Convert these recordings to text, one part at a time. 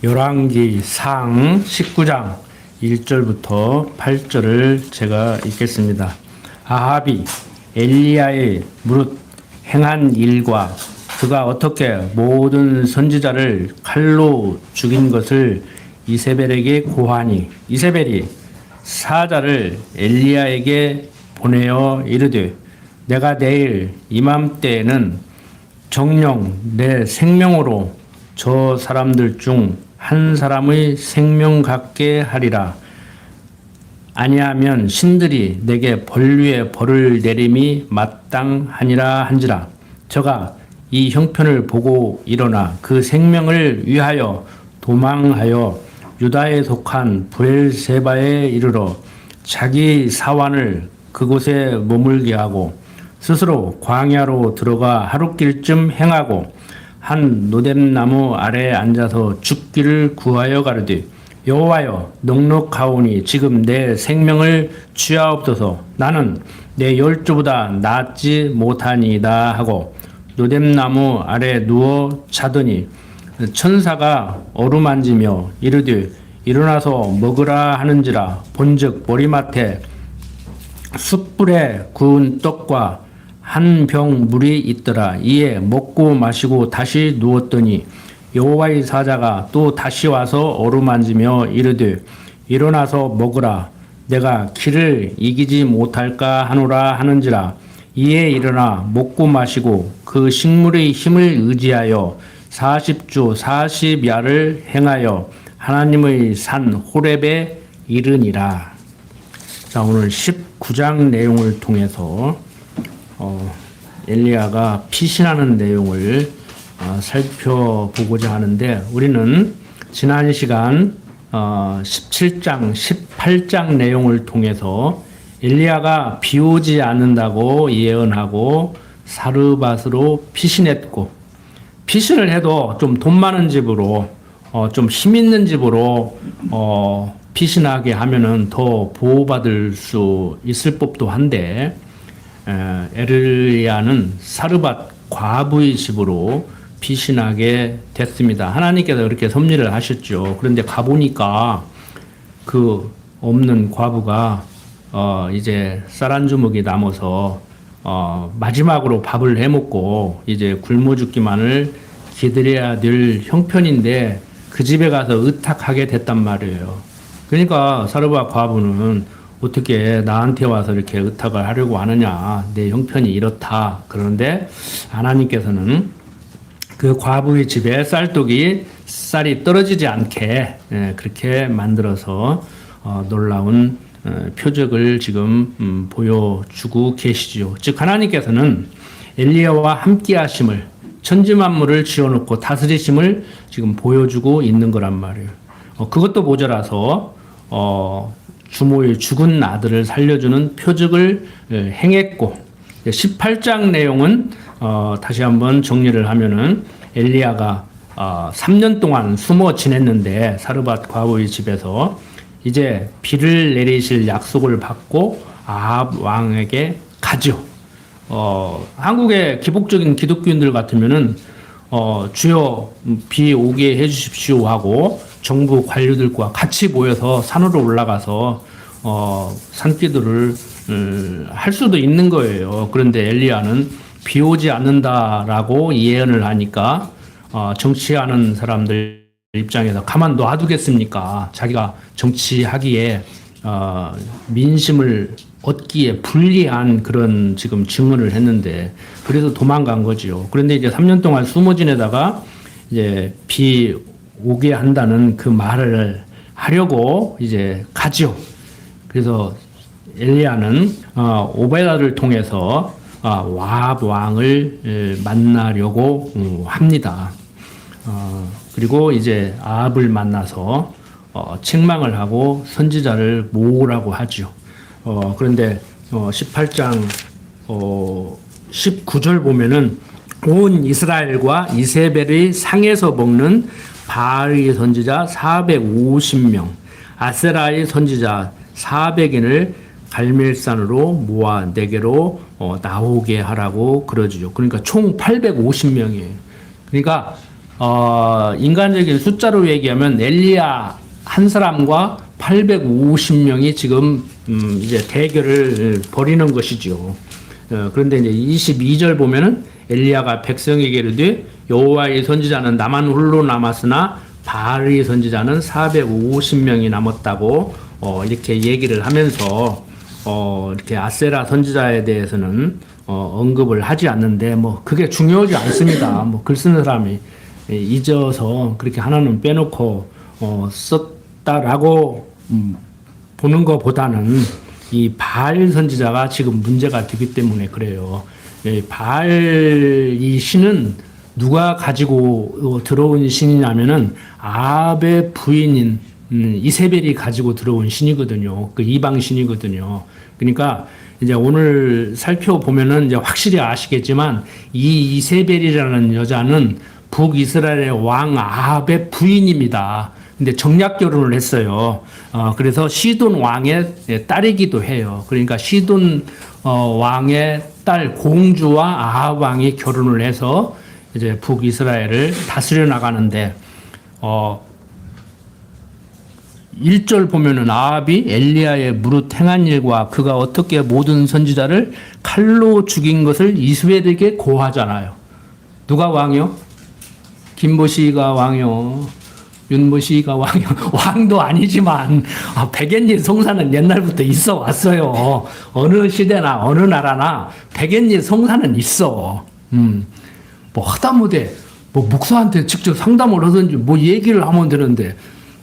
열왕기 상 19장 1절부터 8절을 제가 읽겠습니다. 아합이 엘리야의 무릇 행한 일과 그가 어떻게 모든 선지자를 칼로 죽인 것을 이세벨에게 고하니 이세벨이 사자를 엘리야에게 보내어 이르되 내가 내일 이맘때에는 정령 내 생명으로 저 사람들 중 한 사람의 생명 갖게 하리라. 아니하면 신들이 내게 벌 위에 벌을 내림이 마땅하니라 한지라. 저가 이 형편을 보고 일어나 그 생명을 위하여 도망하여 유다에 속한 브엘세바에 이르러 자기 사환을 그곳에 머물게 하고 스스로 광야로 들어가 하룻길쯤 행하고 한 노뎀나무 아래에 앉아서 죽기를 구하여 가르되 여호와여 넉넉하오니 지금 내 생명을 취하옵소서. 나는 내 열조보다 낫지 못하니이다 하고 노뎀나무 아래 누워 자더니 천사가 어루만지며 이르되 일어나서 먹으라 하는지라. 본즉 머리맡에 숯불에 구운 떡과 한 병 물이 있더라. 이에 먹고 마시고 다시 누웠더니 여호와의 사자가 또 다시 와서 어루만지며 이르되 일어나서 먹으라. 내가 기를 이기지 못할까 하노라 하는지라. 이에 일어나 먹고 마시고 그 식물의 힘을 의지하여 40주 40야를 행하여 하나님의 산 호렙에 이르니라. 자, 오늘 19장 내용을 통해서 엘리야가 피신하는 내용을 살펴보고자 하는데, 우리는 지난 시간 17장, 18장 내용을 통해서 엘리야가 비 오지 않는다고 예언하고 사르밧으로 피신했고, 피신을 해도 좀 돈 많은 집으로 좀 힘 있는 집으로 피신하게 하면은 더 보호받을 수 있을 법도 한데, 엘리야는 사르밧 과부의 집으로 피신하게 됐습니다. 하나님께서 그렇게 섭리를 하셨죠. 그런데 가보니까 그 없는 과부가 이제 쌀 한 주먹이 남아서 마지막으로 밥을 해먹고 이제 굶어 죽기만을 기다려야 될 형편인데 그 집에 가서 의탁하게 됐단 말이에요. 그러니까 사르밧 과부는 어떻게 나한테 와서 이렇게 의탁을 하려고 하느냐, 내 형편이 이렇다. 그런데 하나님께서는 그 과부의 집에 쌀이 떨어지지 않게 그렇게 만들어서 놀라운 표적을 지금 보여주고 계시죠. 즉 하나님께서는 엘리야와 함께 하심을, 천지만물을 지어놓고 다스리심을 지금 보여주고 있는 거란 말이에요. 그것도 모자라서 주모의 죽은 아들을 살려주는 표적을 행했고, 18장 내용은 다시 한번 정리를 하면은 엘리야가 3년 동안 숨어 지냈는데 사르밧 과부의 집에서 이제 비를 내리실 약속을 받고 아합 왕에게 가죠. 한국의 기복적인 기독교인들 같으면은 주여 비 오게 해주십시오 하고 정부 관료들과 같이 모여서 산으로 올라가서 산기도를 할 수도 있는 거예요. 그런데 엘리야는 비 오지 않는다라고 예언을 하니까 정치하는 사람들 입장에서 가만 놔두겠습니까? 자기가 정치하기에 민심을 얻기에 불리한 그런 지금 증언을 했는데, 그래서 도망간 거죠. 그런데 이제 3년 동안 숨어 지내다가 이제 비 오게 한다는 그 말을 하려고 이제 가죠. 그래서 엘리야는 오베다를 통해서 와합 왕을 만나려고 합니다. 그리고 이제 아합을 만나서 책망을 하고 선지자를 모으라고 하죠. 그런데 18장 19절 보면은 온 이스라엘과 이세벨의 상에서 먹는 바알의 선지자 450명, 아세라의 선지자 400인을 갈멜산으로 모아 내게로 나오게 하라고 그러죠. 그러니까 총 850명이에요. 그러니까 인간적인 숫자로 얘기하면 엘리야 한 사람과 850명이 지금 이제 대결을 벌이는 것이죠. 그런데 이제 22절 보면은 엘리야가 백성에게 이르되 여호와의 선지자는 나만 홀로 남았으나 바알의 선지자는 450명이 남았다고 이렇게 얘기를 하면서 이렇게 아세라 선지자에 대해서는 언급을 하지 않는데 뭐 그게 중요하지 않습니다. 뭐 글 쓰는 사람이 잊어서 그렇게 하나는 빼놓고 썼다라고 보는 것보다는 이 바알 선지자가 지금 문제가 되기 때문에 그래요. 바알 이 신은 누가 가지고 들어온 신이냐면은 아합의 부인인 이세벨이 가지고 들어온 신이거든요. 그 이방 신이거든요. 그러니까 이제 오늘 살펴보면은 이제 확실히 아시겠지만 이 이세벨이라는 여자는 북이스라엘의 왕 아합의 부인입니다. 근데 정략 결혼을 했어요. 그래서 시돈 왕의 딸이기도 해요. 그러니까 시돈 왕의 딸 공주와 아합 왕이 결혼을 해서 이제 북이스라엘을 다스려 나가는데 1절 보면은 아합이 엘리야의 무릇 행한 일과 그가 어떻게 모든 선지자를 칼로 죽인 것을 이스벨에게 고하잖아요. 누가 왕이요? 김보시가 왕이요. 윤모시가 왕이요. 왕도 아니지만 백엔리 송사는 옛날부터 있어 왔어요. 어느 시대나 어느 나라나 백엔리 송사는 있어. 뭐 하다못해 뭐 목사한테 직접 상담을 하든지 뭐 얘기를 하면 되는데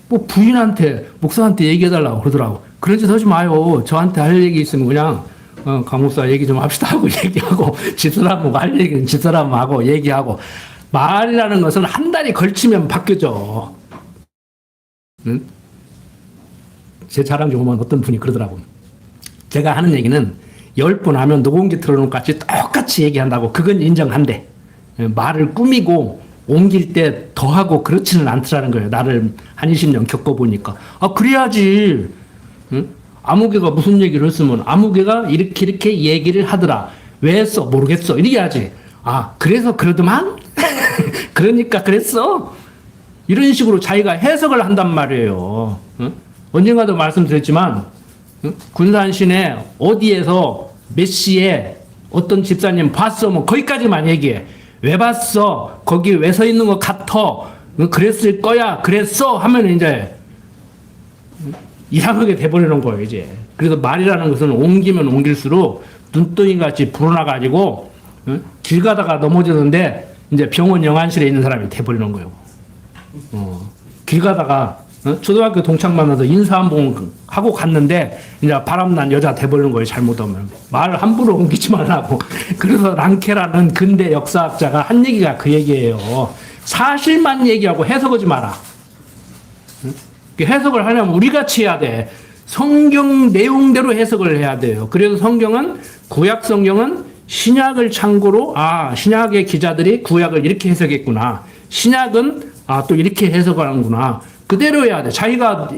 뭐 부인한테 목사한테 얘기해달라고 그러더라고. 그런 짓 하지 마요. 저한테 할 얘기 있으면 그냥 강 목사 얘기 좀 합시다 하고 얘기하고 집사람하고 할 얘기는 집사람하고 얘기하고 말이라는 것은 한 달이 걸치면 바뀌어져. 응? 제 자랑 좀 보면 어떤 분이 그러더라고. 제가 하는 얘기는 10분 하면 녹음기 틀어놓은 것 같이 똑같이 얘기한다고. 그건 인정한대. 말을 꾸미고 옮길 때 더하고 그렇지는 않더라는 거예요. 나를 한 20년 겪어보니까. 그래야지. 응? 아무개가 무슨 얘기를 했으면 아무개가 이렇게 얘기를 하더라. 왜 했어? 모르겠어. 이렇게 해야지. 그래서 그러더만? 그러니까 그랬어? 이런 식으로 자기가 해석을 한단 말이에요. 응? 언젠가도 말씀드렸지만 군산시내 어디에서 몇 시에 어떤 집사님 봤어? 뭐 거기까지만 얘기해. 왜 봤어? 거기 왜 서 있는 것 같아? 그랬을 거야. 그랬어? 하면 이제 이상하게 돼버리는 거예요, 이제. 그래서 말이라는 것은 옮기면 옮길수록 눈덩이 같이 불어나가지고 길 가다가 넘어지는데 이제 병원 영안실에 있는 사람이 돼버리는 거예요. 길 가다가 초등학교 동창 만나서 인사 한 번 하고 갔는데 이제 바람난 여자 돼버리는 거예요. 잘못하면 말 함부로 옮기지 말라고. 그래서 랑케라는 근대 역사학자가 한 얘기가 그 얘기예요. 사실만 얘기하고 해석하지 마라. 해석을 하려면 우리 같이 해야 돼. 성경 내용대로 해석을 해야 돼요. 그래서 성경은 구약 성경은 신약을 참고로 신약의 기자들이 구약을 이렇게 해석했구나. 신약은 또 이렇게 해석하는구나. 그대로 해야 돼. 자기가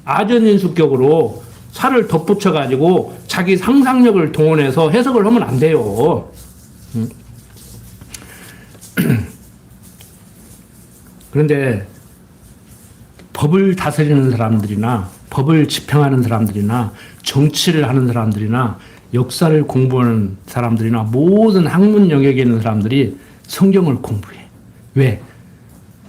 아전인수격으로 살을 덧붙여가지고 자기 상상력을 동원해서 해석을 하면 안 돼요. 그런데 법을 다스리는 사람들이나 법을 집행하는 사람들이나 정치를 하는 사람들이나 역사를 공부하는 사람들이나 모든 학문 영역에 있는 사람들이 성경을 공부해. 왜?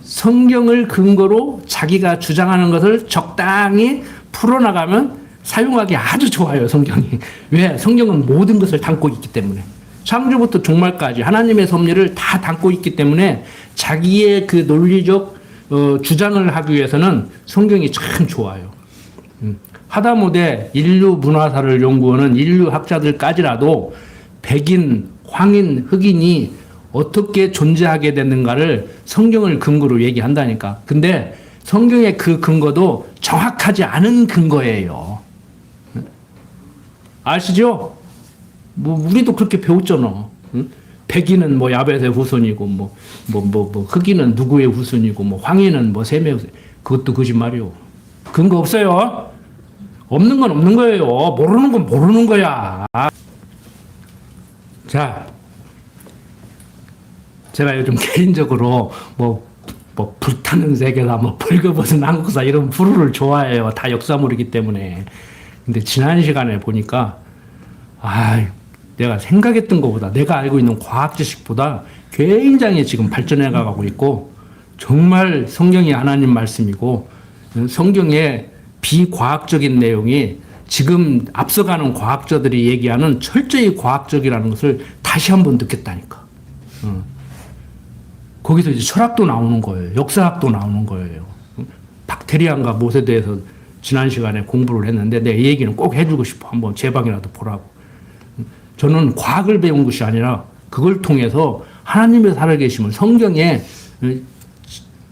성경을 근거로 자기가 주장하는 것을 적당히 풀어나가면 사용하기 아주 좋아요, 성경이. 왜? 성경은 모든 것을 담고 있기 때문에. 창조부터 종말까지 하나님의 섭리를 다 담고 있기 때문에 자기의 그 논리적 주장을 하기 위해서는 성경이 참 좋아요. 하다못해 인류 문화사를 연구하는 인류 학자들까지라도 백인, 황인, 흑인이 어떻게 존재하게 됐는가를 성경을 근거로 얘기한다니까. 근데 성경의 그 근거도 정확하지 않은 근거예요. 아시죠? 뭐 우리도 그렇게 배웠잖아. 백인은 뭐 야벳의 후손이고 흑인은 누구의 후손이고 뭐 황인은 뭐 셈의 후손. 그것도 거짓말이요. 근거 없어요. 없는 건 없는 거예요. 모르는 건 모르는 거야. 자, 제가 요즘 개인적으로 불타는 세계사, 벌거벗은 한국사 이런 부류를 좋아해요. 다 역사물이기 때문에. 근데 지난 시간에 보니까, 내가 생각했던 것보다, 내가 알고 있는 과학 지식보다 굉장히 지금 발전해 가고 있고, 정말 성경이 하나님 말씀이고, 성경의 비과학적인 내용이 지금 앞서가는 과학자들이 얘기하는 철저히 과학적이라는 것을 다시 한번 느꼈다니까. 거기서 이제 철학도 나오는 거예요. 역사학도 나오는 거예요. 박테리안과 못에 대해서 지난 시간에 공부를 했는데 내 얘기는 꼭 해주고 싶어. 한번 제 방이라도 보라고. 저는 과학을 배운 것이 아니라 그걸 통해서 하나님의 살아계심을 성경의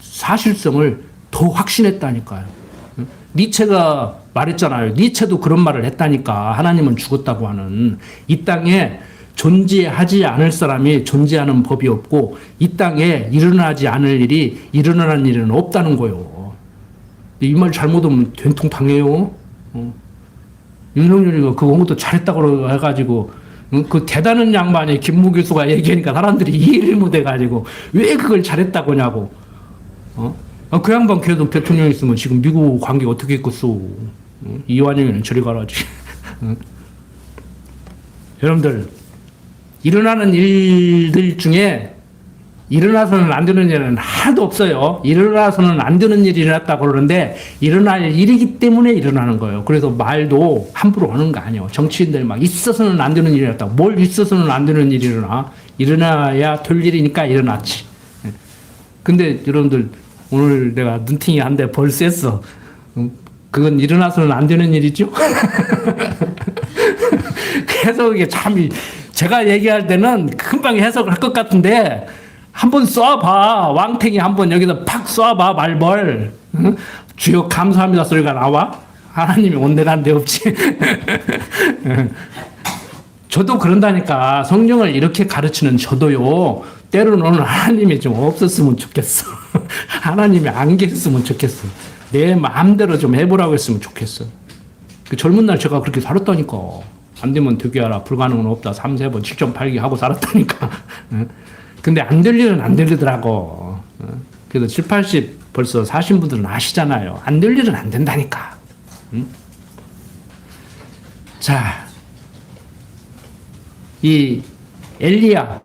사실성을 더 확신했다니까요. 니체가 말했잖아요. 니체도 그런 말을 했다니까. 하나님은 죽었다고 하는. 이 땅에 존재하지 않을 사람이 존재하는 법이 없고 이 땅에 일어나지 않을 일이 일어나는 일은 없다는 거예요. 이 말 잘못하면 된통 당해요. 윤석열이가 그것도 잘했다고 해가지고 그 대단한 양반이 김무 교수가 얘기하니까 사람들이 이해를 못해가지고 왜 그걸 잘했다고 하냐고. 그 양반 그래도 대통령 있으면 지금 미국 관계 어떻게 했겠어. 이완영이는 저리 가라지. 여러분들 일어나는 일들 중에 일어나서는 안 되는 일은 하나도 없어요. 일어나서는 안 되는 일이 일어났다고 그러는데 일어날 일이기 때문에 일어나는 거예요. 그래서 말도 함부로 하는 거 아니에요. 정치인들 막 있어서는 안 되는 일이 일어났다고. 뭘 있어서는 안 되는 일이 일어나. 일어나야 될 일이니까 일어났지. 근데 여러분들 오늘 내가 눈팅이 한 대 벌써 했어. 그건 일어나서는 안 되는 일이죠. 그래서 이게 참 제가 얘기할 때는 금방 해석을 할 것 같은데 한번 쏴봐. 왕탱이 한번 여기다 팍 쏴봐. 말벌. 주여 감사합니다 소리가 나와? 하나님이 온데간 데 없지. 저도 그런다니까. 성경을 이렇게 가르치는 저도요. 때로는 하나님이 좀 없었으면 좋겠어. 하나님이 안 계셨으면 좋겠어. 내 마음대로 좀 해보라고 했으면 좋겠어. 그 젊은 날 제가 그렇게 살았다니까. 안 되면 되게 하라. 불가능은 없다. 3, 4번 7.8기 하고 살았다니까. 근데 안 될 일은 안 되더라고. 그래서 7, 80 벌써 사신 분들은 아시잖아요. 안 될 일은 안 된다니까. 자, 이 엘리야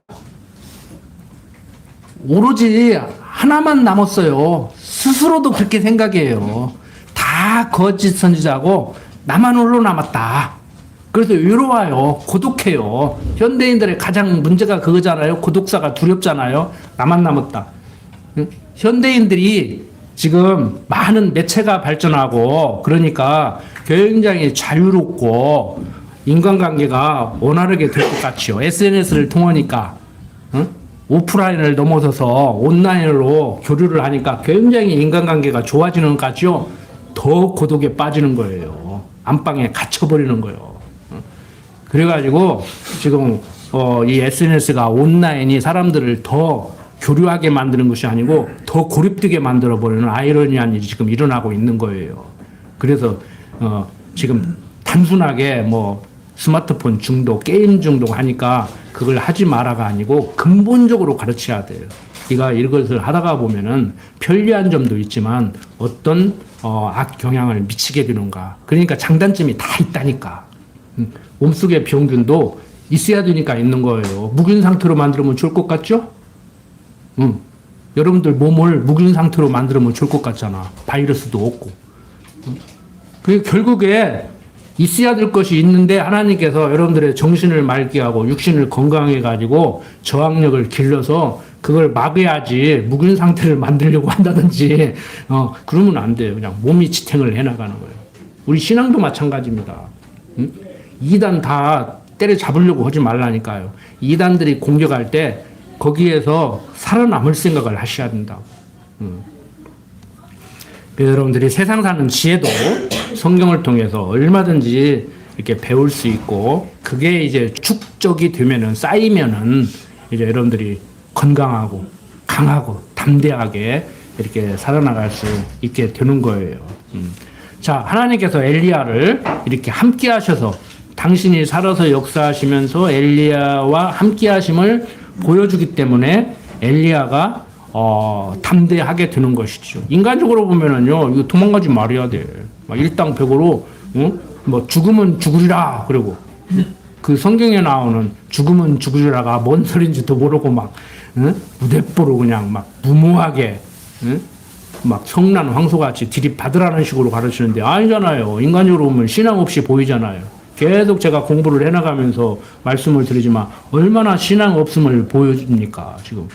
오로지 하나만 남았어요. 스스로도 그렇게 생각해요. 다 거짓 선지자고 나만 홀로 남았다. 그래서 외로워요. 고독해요. 현대인들의 가장 문제가 그거잖아요. 고독사가 두렵잖아요. 나만 남았다. 현대인들이 지금 많은 매체가 발전하고 그러니까 굉장히 자유롭고 인간관계가 원활하게 될 것 같죠. SNS를 통하니까 오프라인을 넘어서서 온라인으로 교류를 하니까 굉장히 인간관계가 좋아지는 것 같죠. 더 고독에 빠지는 거예요. 안방에 갇혀버리는 거예요. 그래가지고 지금 이 SNS가 온라인이 사람들을 더 교류하게 만드는 것이 아니고 더 고립되게 만들어버리는 아이러니한 일이 지금 일어나고 있는 거예요. 그래서 지금 단순하게 스마트폰 중독, 게임 중독 하니까 그걸 하지 마라가 아니고 근본적으로 가르쳐야 돼요. 네가 이것을 하다가 보면은 편리한 점도 있지만 어떤 악 경향을 미치게 되는가. 그러니까 장단점이 다 있다니까. 몸속의 병균도 있어야 되니까 있는 거예요. 묵은 상태로 만들면 좋을 것 같죠? 여러분들 몸을 묵은 상태로 만들면 좋을 것 같잖아. 바이러스도 없고. 그 결국에 있어야 될 것이 있는데 하나님께서 여러분들의 정신을 맑게 하고 육신을 건강해 가지고 저항력을 길러서 그걸 막아야지 묵은 상태를 만들려고 한다든지 그러면 안 돼요. 그냥 몸이 지탱을 해나가는 거예요. 우리 신앙도 마찬가지입니다. 이단 다 때려잡으려고 하지 말라니까요. 이단들이 공격할 때 거기에서 살아남을 생각을 하셔야 된다고. 그래서 여러분들이 세상 사는 지혜도 성경을 통해서 얼마든지 이렇게 배울 수 있고 그게 이제 축적이 되면은 쌓이면은 이제 여러분들이 건강하고 강하고 담대하게 이렇게 살아나갈 수 있게 되는 거예요. 자, 하나님께서 엘리야를 이렇게 함께 하셔서 당신이 살아서 역사하시면서 엘리야와 함께 하심을 보여주기 때문에 엘리야가 담대하게 되는 것이죠. 인간적으로 보면은요, 이거 도망가지 말아야 돼. 막 일당백으로, 뭐 죽으면 죽으리라. 그리고 그 성경에 나오는 죽으면 죽으리라가 뭔 소린지도 모르고 막 무대뽀로 그냥 막 무모하게 막 성난 황소같이 들이받으라는 식으로 가르치는데 아니잖아요. 인간적으로 보면 신앙 없이 보이잖아요. 계속 제가 공부를 해나가면서 말씀을 드리지만 얼마나 신앙 없음을 보여줍니까 지금.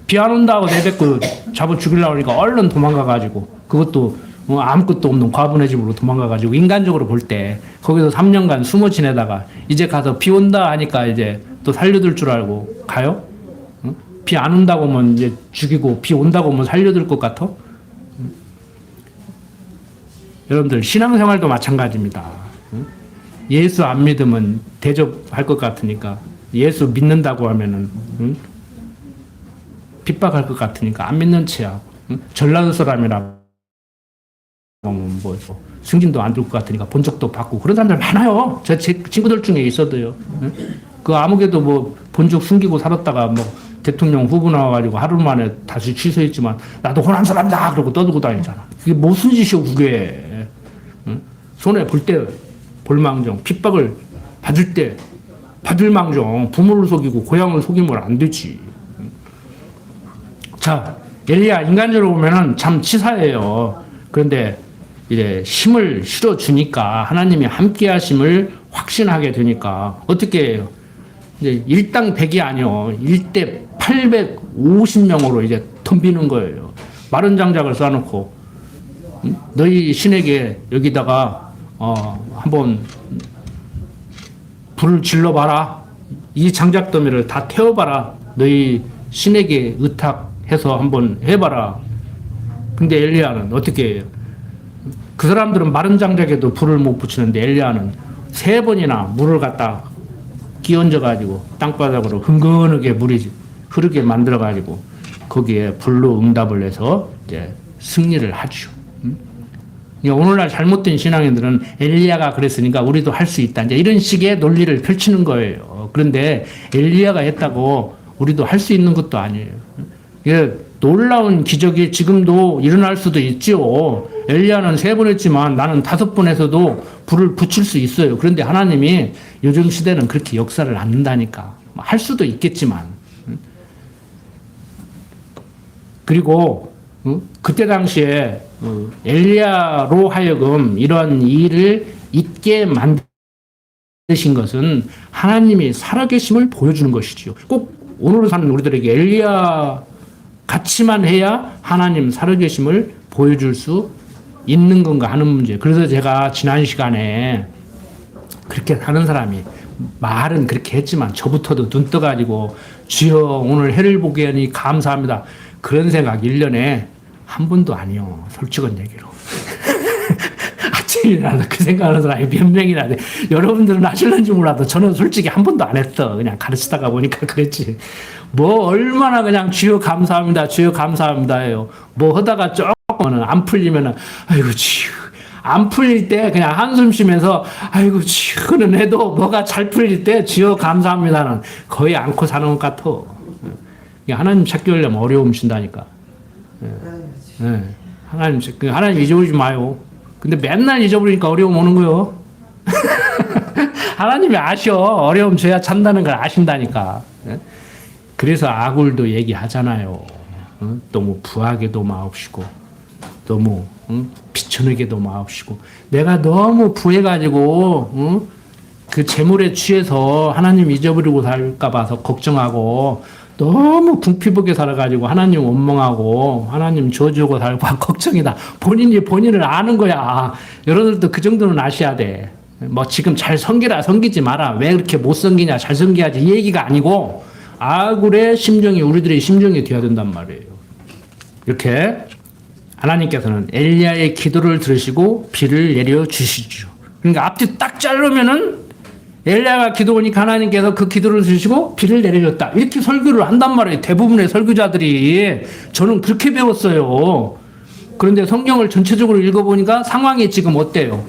비 안 온다고 내뱉고 잡아 죽이려고 하니까 얼른 도망가가지고 그것도 아무것도 없는 과분의 집으로 도망가가지고 인간적으로 볼 때 거기서 3년간 숨어 지내다가 이제 가서 비 온다 하니까 이제 또 살려둘 줄 알고 가요? 비 안 온다고 하면 이제 죽이고 비 온다고 하면 살려둘 것 같아? 여러분들 신앙생활도 마찬가지입니다. 예수 안 믿으면 대접할 것 같으니까 예수 믿는다고 하면은 핍박할 것 같으니까 안 믿는 체야. 전라도 사람이라고 뭐 승진도 안 줄 것 같으니까 본적도 받고 그런 사람들 많아요. 제 친구들 중에 있어도요. 그 아무개도 뭐 본적 숨기고 살았다가 뭐 대통령 후보 나와가지고 하루 만에 다시 취소했지만 나도 호남 사람이다 그러고 떠들고 다니잖아. 그게 무슨 짓이오 그게. 손해 볼 때 볼망정, 핍박을 받을 때 받을 망정, 부모를 속이고 고향을 속이면 안 되지. 자, 엘리야 인간적으로 보면은 참 치사해요. 그런데 이제 힘을 실어주니까 하나님이 함께 하심을 확신하게 되니까 어떻게 해요? 이제 일당 100이 아니요. 1대 850명으로 이제 덤비는 거예요. 마른 장작을 쌓아놓고 너희 신에게 여기다가 한번 불을 질러봐라. 이 장작더미를 다 태워봐라. 너희 신에게 의탁해서 한번 해봐라. 근데 엘리야는 어떻게 해요? 그 사람들은 마른 장작에도 불을 못 붙이는데 엘리야는 3번이나 물을 갖다 끼얹어가지고 땅바닥으로 흥건하게 물이 흐르게 만들어가지고 거기에 불로 응답을 해서 이제 승리를 하죠. 오늘날 잘못된 신앙인들은 엘리야가 그랬으니까 우리도 할 수 있다. 이제 이런 식의 논리를 펼치는 거예요. 그런데 엘리야가 했다고 우리도 할 수 있는 것도 아니에요. 이게 놀라운 기적이 지금도 일어날 수도 있죠. 엘리야는 3번 했지만 나는 5번 해서도 불을 붙일 수 있어요. 그런데 하나님이 요즘 시대는 그렇게 역사를 안 한다니까. 할 수도 있겠지만. 그리고 그때 당시에 엘리야로 하여금 이런 일을 있게 만드신 것은 하나님이 살아계심을 보여주는 것이지요. 꼭 오늘 사는 우리들에게 엘리야 같이만 해야 하나님 살아계심을 보여줄 수 있는 건가 하는 문제. 그래서 제가 지난 시간에 그렇게 사는 사람이 말은 그렇게 했지만 저부터도 눈 떠가지고 주여 오늘 해를 보게 하니 감사합니다. 그런 생각 1년에 한 번도 아니요. 솔직한 얘기로. 아침에 일어나서 그 생각하는 사람이 몇 명이나 돼. 여러분들은 하실는지 몰라도 저는 솔직히 한 번도 안 했어. 그냥 가르치다가 보니까 그랬지. 뭐 얼마나 그냥 주여 감사합니다. 주여 감사합니다 해요. 뭐 하다가 조금은 안 풀리면은 아이고 주여. 안 풀릴 때 그냥 한숨 쉬면서 아이고 주여는 해도 뭐가 잘 풀릴 때 주여 감사합니다는 거의 않고 사는 것 같아. 하나님 찾기 하려면 어려움 준다니까. 네. 하나님 잊어버리지 마요. 근데 맨날 잊어버리니까 어려움 오는 거요. 하나님이 아셔. 어려움 줘야 찬다는 걸 아신다니까. 그래서 아굴도 얘기하잖아요. 너무 부하게도 마옵시고 너무 비천하게도 마옵시고 내가 너무 부해가지고 그 재물에 취해서 하나님 잊어버리고 살까 봐서 걱정하고 너무 궁피하게 살아가지고 하나님 원망하고 하나님 저주하고 살고 걱정이다. 본인이 본인을 아는 거야. 여러분들도 그 정도는 아셔야 돼. 뭐 지금 잘 섬기라 섬기지 마라. 왜 그렇게 못 섬기냐 잘 섬겨야지 이 얘기가 아니고 아굴의 심정이 우리들의 심정이 되어야 된단 말이에요. 이렇게 하나님께서는 엘리야의 기도를 들으시고 비를 내려 주시죠. 그러니까 앞뒤 딱 자르면은 엘리야가 기도하니까 하나님께서 그 기도를 들으시고 비를 내려줬다. 이렇게 설교를 한단 말이에요. 대부분의 설교자들이. 저는 그렇게 배웠어요. 그런데 성경을 전체적으로 읽어보니까 상황이 지금 어때요?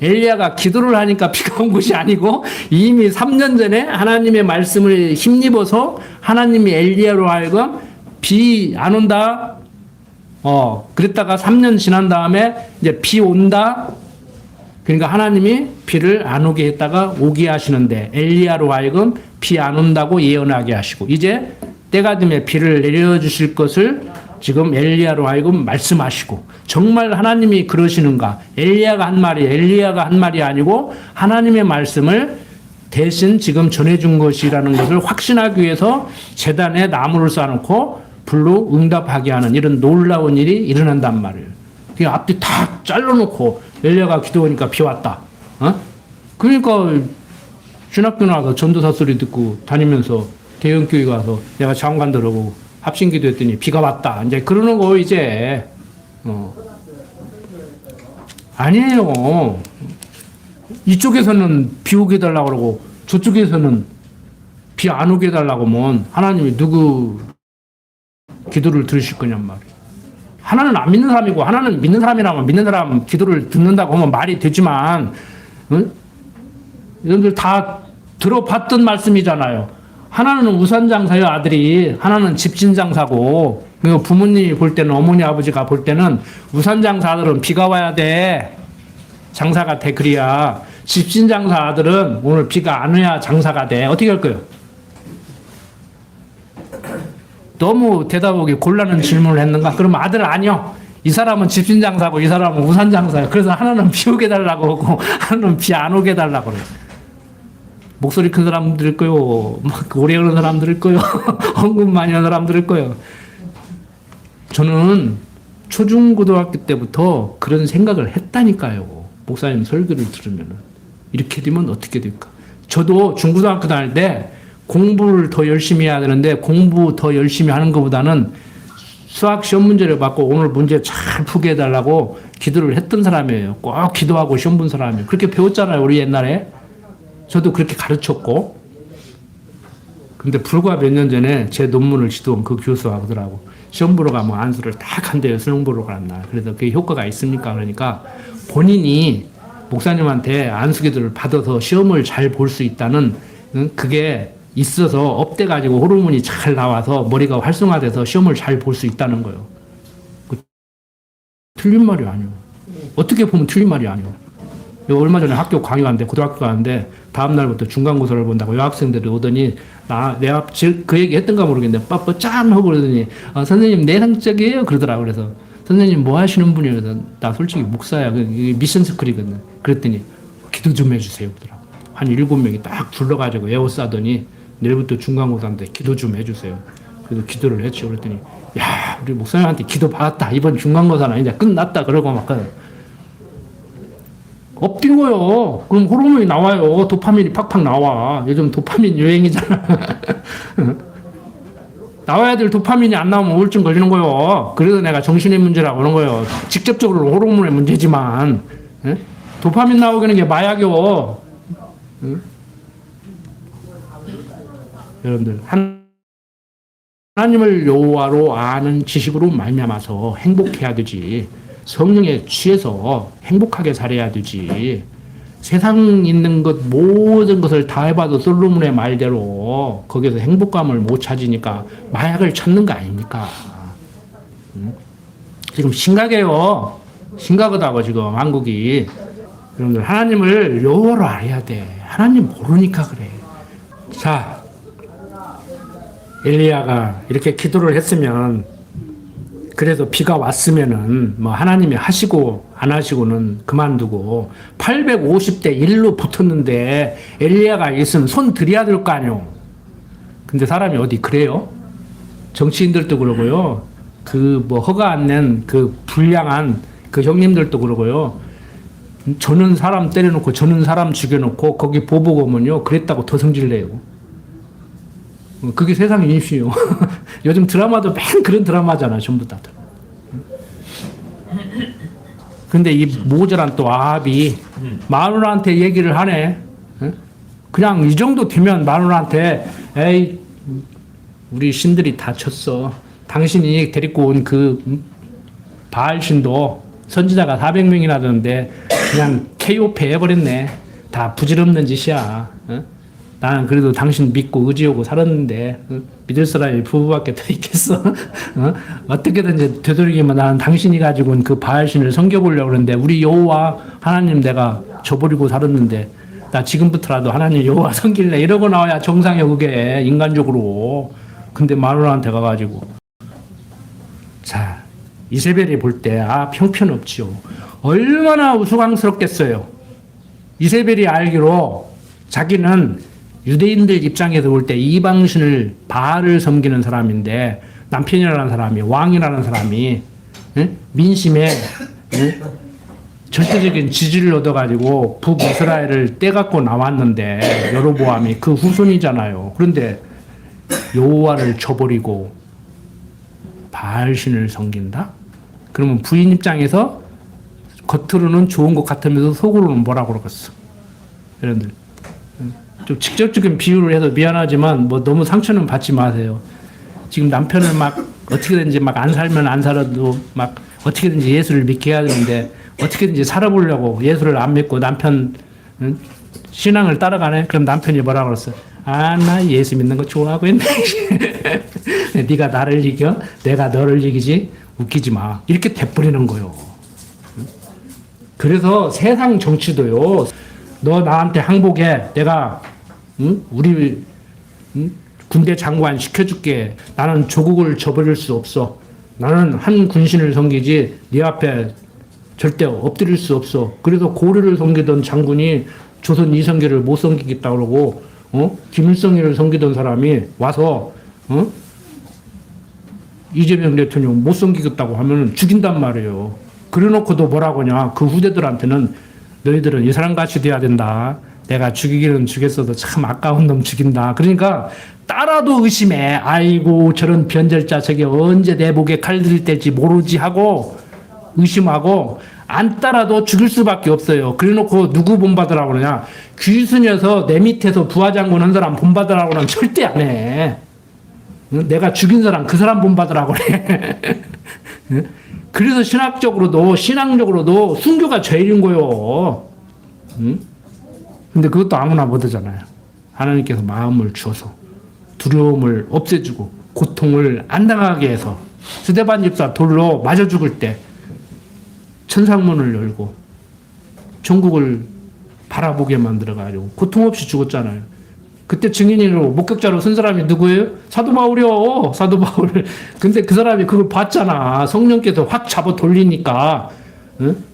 엘리야가 기도를 하니까 비가 온 것이 아니고 이미 3년 전에 하나님의 말씀을 힘입어서 하나님이 엘리야로 하여금 비 안 온다. 그랬다가 3년 지난 다음에 이제 비 온다. 그러니까 하나님이 비를 안 오게 했다가 오게 하시는데 엘리야로 하여금 비 안 온다고 예언하게 하시고 이제 때가 되면 비를 내려주실 것을 지금 엘리야로 하여금 말씀하시고 정말 하나님이 그러시는가? 엘리야가 한 말이 아니고 하나님의 말씀을 대신 지금 전해준 것이라는 것을 확신하기 위해서 제단에 나무를 쌓아놓고 불로 응답하게 하는 이런 놀라운 일이 일어난단 말이에요. 그 앞뒤 다 잘라놓고 엘리야가 기도하니까 비 왔다. 그러니까 신학교 나가서 전도사 소리 듣고 다니면서 대형교회 가서 내가 장관 들어보고 합심기도 했더니 비가 왔다. 이제 그러는 거 이제 아니에요. 이쪽에서는 비 오게 해달라고 그러고 저쪽에서는 비 안 오게 해달라고 하면 하나님이 누구 기도를 들으실 거냔 말이에요. 하나는 안 믿는 사람이고 하나는 믿는 사람이라면 믿는 사람 기도를 듣는다고 하면 말이 되지만 여러분들 다 들어봤던 말씀이잖아요. 하나는 우산장사요 아들이, 하나는 집신장사고 부모님이 볼 때는 어머니 아버지가 볼 때는 우산장사 아들은 비가 와야 돼 장사가 돼. 그래야 집신장사 아들은 오늘 비가 안 와야 장사가 돼. 어떻게 할 거예요? 너무 대답하기 곤란한 질문을 했는가? 그러면 아들 아니요. 이 사람은 집신장사고 이 사람은 우산장사예요. 그래서 하나는 비 오게 달라고 하고 하나는 비 안 오게 달라고 그래요. 목소리 큰 사람 들을 거요. 막 오래 하는 사람 들을 거요. 헌금 많이 하는 사람 들을 거요. 저는 초중고등학교 때부터 그런 생각을 했다니까요. 목사님 설교를 들으면 이렇게 되면 어떻게 될까? 저도 중고등학교 다닐 때 공부를 더 열심히 해야 되는데 공부 더 열심히 하는 것보다는 수학 시험 문제를 받고 오늘 문제 잘 풀게 해달라고 기도를 했던 사람이에요. 꼭 기도하고 시험 본 사람이에요. 그렇게 배웠잖아요. 우리 옛날에. 저도 그렇게 가르쳤고. 근데 불과 몇 년 전에 제 논문을 지도한 그 교수가 하더라고. 시험 보러 가면 안수를 딱 한대요. 수능 보러 가는 날. 그래서 그게 효과가 있습니까? 그러니까 본인이 목사님한테 안수기도를 받아서 시험을 잘 볼 수 있다는 그게 있어서 업돼가지고 호르몬이 잘 나와서 머리가 활성화돼서 시험을 잘 볼 수 있다는 거예요. 틀린 말이 아니에요. 어떻게 보면 틀린 말이 아니에요. 얼마 전에 학교 강의하는데 고등학교 가는데 다음 날부터 중간고사를 본다고 여학생들이 오더니 내가 그 얘기 했던가 모르겠는데 빠빠 짠 하고 그러더니 선생님 내성적이에요 그러더라고. 그래서 선생님 뭐 하시는 분이에요? 그래서 나 솔직히 목사야. 이게 미션 스쿨이거든. 그랬더니 기도 좀 해주세요 그러더라고. 한 7명이 딱 불러가지고 에워싸더니 내일부터 중간고사인데 기도 좀 해주세요. 그래서 기도를 했죠. 그랬더니 야 우리 목사님한테 기도 받았다. 이번 중간고사는 이제 끝났다. 그러고 막 엎친 거요. 그럼 호르몬이 나와요. 도파민이 팍팍 나와. 요즘 도파민 유행이잖아. 나와야 될 도파민이 안 나오면 우울증 걸리는 거요. 그래서 내가 정신의 문제라고 하는 거요. 직접적으로 호르몬의 문제지만 도파민 나오게 게 마약이요. 여러분들 하나님을 여호와로 아는 지식으로 말미암아서 행복해야 되지. 성령에 취해서 행복하게 살아야 되지. 세상 있는 것 모든 것을 다 해봐도 솔로몬의 말대로 거기서 행복감을 못 찾으니까 마약을 찾는 거 아닙니까? 지금 심각해요. 심각하다고 지금 한국이. 여러분들 하나님을 여호와로 알아야 돼. 하나님 모르니까 그래. 자, 엘리야가 이렇게 기도를 했으면 그래서 비가 왔으면은 뭐 하나님이 하시고 안 하시고는 그만두고 850대 1로 붙었는데 엘리야가 있으면 손 들여야 될 거 아니요. 근데 사람이 어디 그래요? 정치인들도 그러고요. 그 뭐 허가 안 낸 그 불량한 그 형님들도 그러고요. 저는 사람 때려놓고 저는 사람 죽여놓고 거기 보복 오면요. 그랬다고 더 성질내요. 그게 세상 이슈요. 요즘 드라마도 맨 그런 드라마잖아, 전부 다. 근데 이 모자란 또 아합이 마누라한테 얘기를 하네. 그냥 이 정도 되면 마누라한테 에이 우리 신들이 다 쳤어. 당신이 데리고 온 그 바알신도 선지자가 400명이나 되는데 그냥 KOP 해버렸네. 다 부질없는 짓이야. 어? 나는 그래도 당신 믿고 의지하고 살았는데 믿을 사람이 부부밖에 더 있겠어? 어떻게든지 되도록이면 나는 당신이 가지고 온 그 바알신을 섬겨보려고 그러는데 우리 여호와 하나님 내가 저버리고 살았는데 나 지금부터라도 하나님 여호와 섬길래 이러고 나와야 정상이야 그게 인간적으로. 근데 마누라한테 가가지고 자 이세벨이 볼 때 형편없지요. 얼마나 우스꽝스럽겠어요. 이세벨이 알기로 자기는 유대인들 입장에서 볼 때 이방신을 바알을 섬기는 사람인데 남편이라는 사람이 왕이라는 사람이 민심에 절대적인 지지를 얻어가지고 북이스라엘을 떼갖고 나왔는데 여로보암이 그 후손이잖아요. 그런데 여호와를 저버리고 바알신을 섬긴다? 그러면 부인 입장에서 겉으로는 좋은 것 같으면서 속으로는 뭐라고 그러겠어? 여러분들 좀 직접적인 비유를 해서 미안하지만 뭐 너무 상처는 받지 마세요. 지금 남편을 막 어떻게든지 막 안 살면 안 살아도 막 어떻게든지 예수를 믿게 해야 되는데 어떻게든지 살아보려고 예수를 안 믿고 남편 신앙을 따라가네. 그럼 남편이 뭐라고 그랬어? 나 예수 믿는 거 좋아하고 있네. 네가 나를 이겨, 내가 너를 이기지. 웃기지 마. 이렇게 돼버리는 거요. 그래서 세상 정치도요. 너 나한테 항복해. 내가 우리 군대 장관 시켜줄게. 나는 조국을 저버릴 수 없어. 나는 한 군신을 섬기지 네 앞에 절대 엎드릴 수 없어. 그래서 고려를 섬기던 장군이 조선 이성계를 못 섬기겠다 그러고 김일성이를 섬기던 사람이 와서 이재명 대통령 못 섬기겠다고 하면 죽인단 말이에요. 그래놓고도 뭐라고 하냐. 그 후대들한테는 너희들은 이 사람같이 돼야 된다. 내가 죽이기는 죽였어도 참 아까운 놈 죽인다. 그러니까 따라도 의심해. 아이고 저런 변절자 저게 언제 내 목에 칼 들일 때지 모르지 하고 의심하고 안 따라도 죽일 수밖에 없어요. 그래놓고 누구 본받으라고 그러냐. 귀순여서 내 밑에서 부하장군 한 사람 본받으라고 그러면 절대 안 해. 내가 죽인 사람 그 사람 본받으라고 그래. 그래서 신앙적으로도 순교가 죄인 거요. 근데 그것도 아무나 못 하잖아요. 하나님께서 마음을 주어서 두려움을 없애주고 고통을 안 당하게 해서 스데반 집사 돌로 맞아 죽을 때 천상문을 열고 천국을 바라보게 만들어가지고 고통 없이 죽었잖아요. 그때 증인으로 목격자로 쓴 사람이 누구예요? 사도 바울이요. 사도 바울. 근데 그 사람이 그걸 봤잖아. 성령께서 확 잡아 돌리니까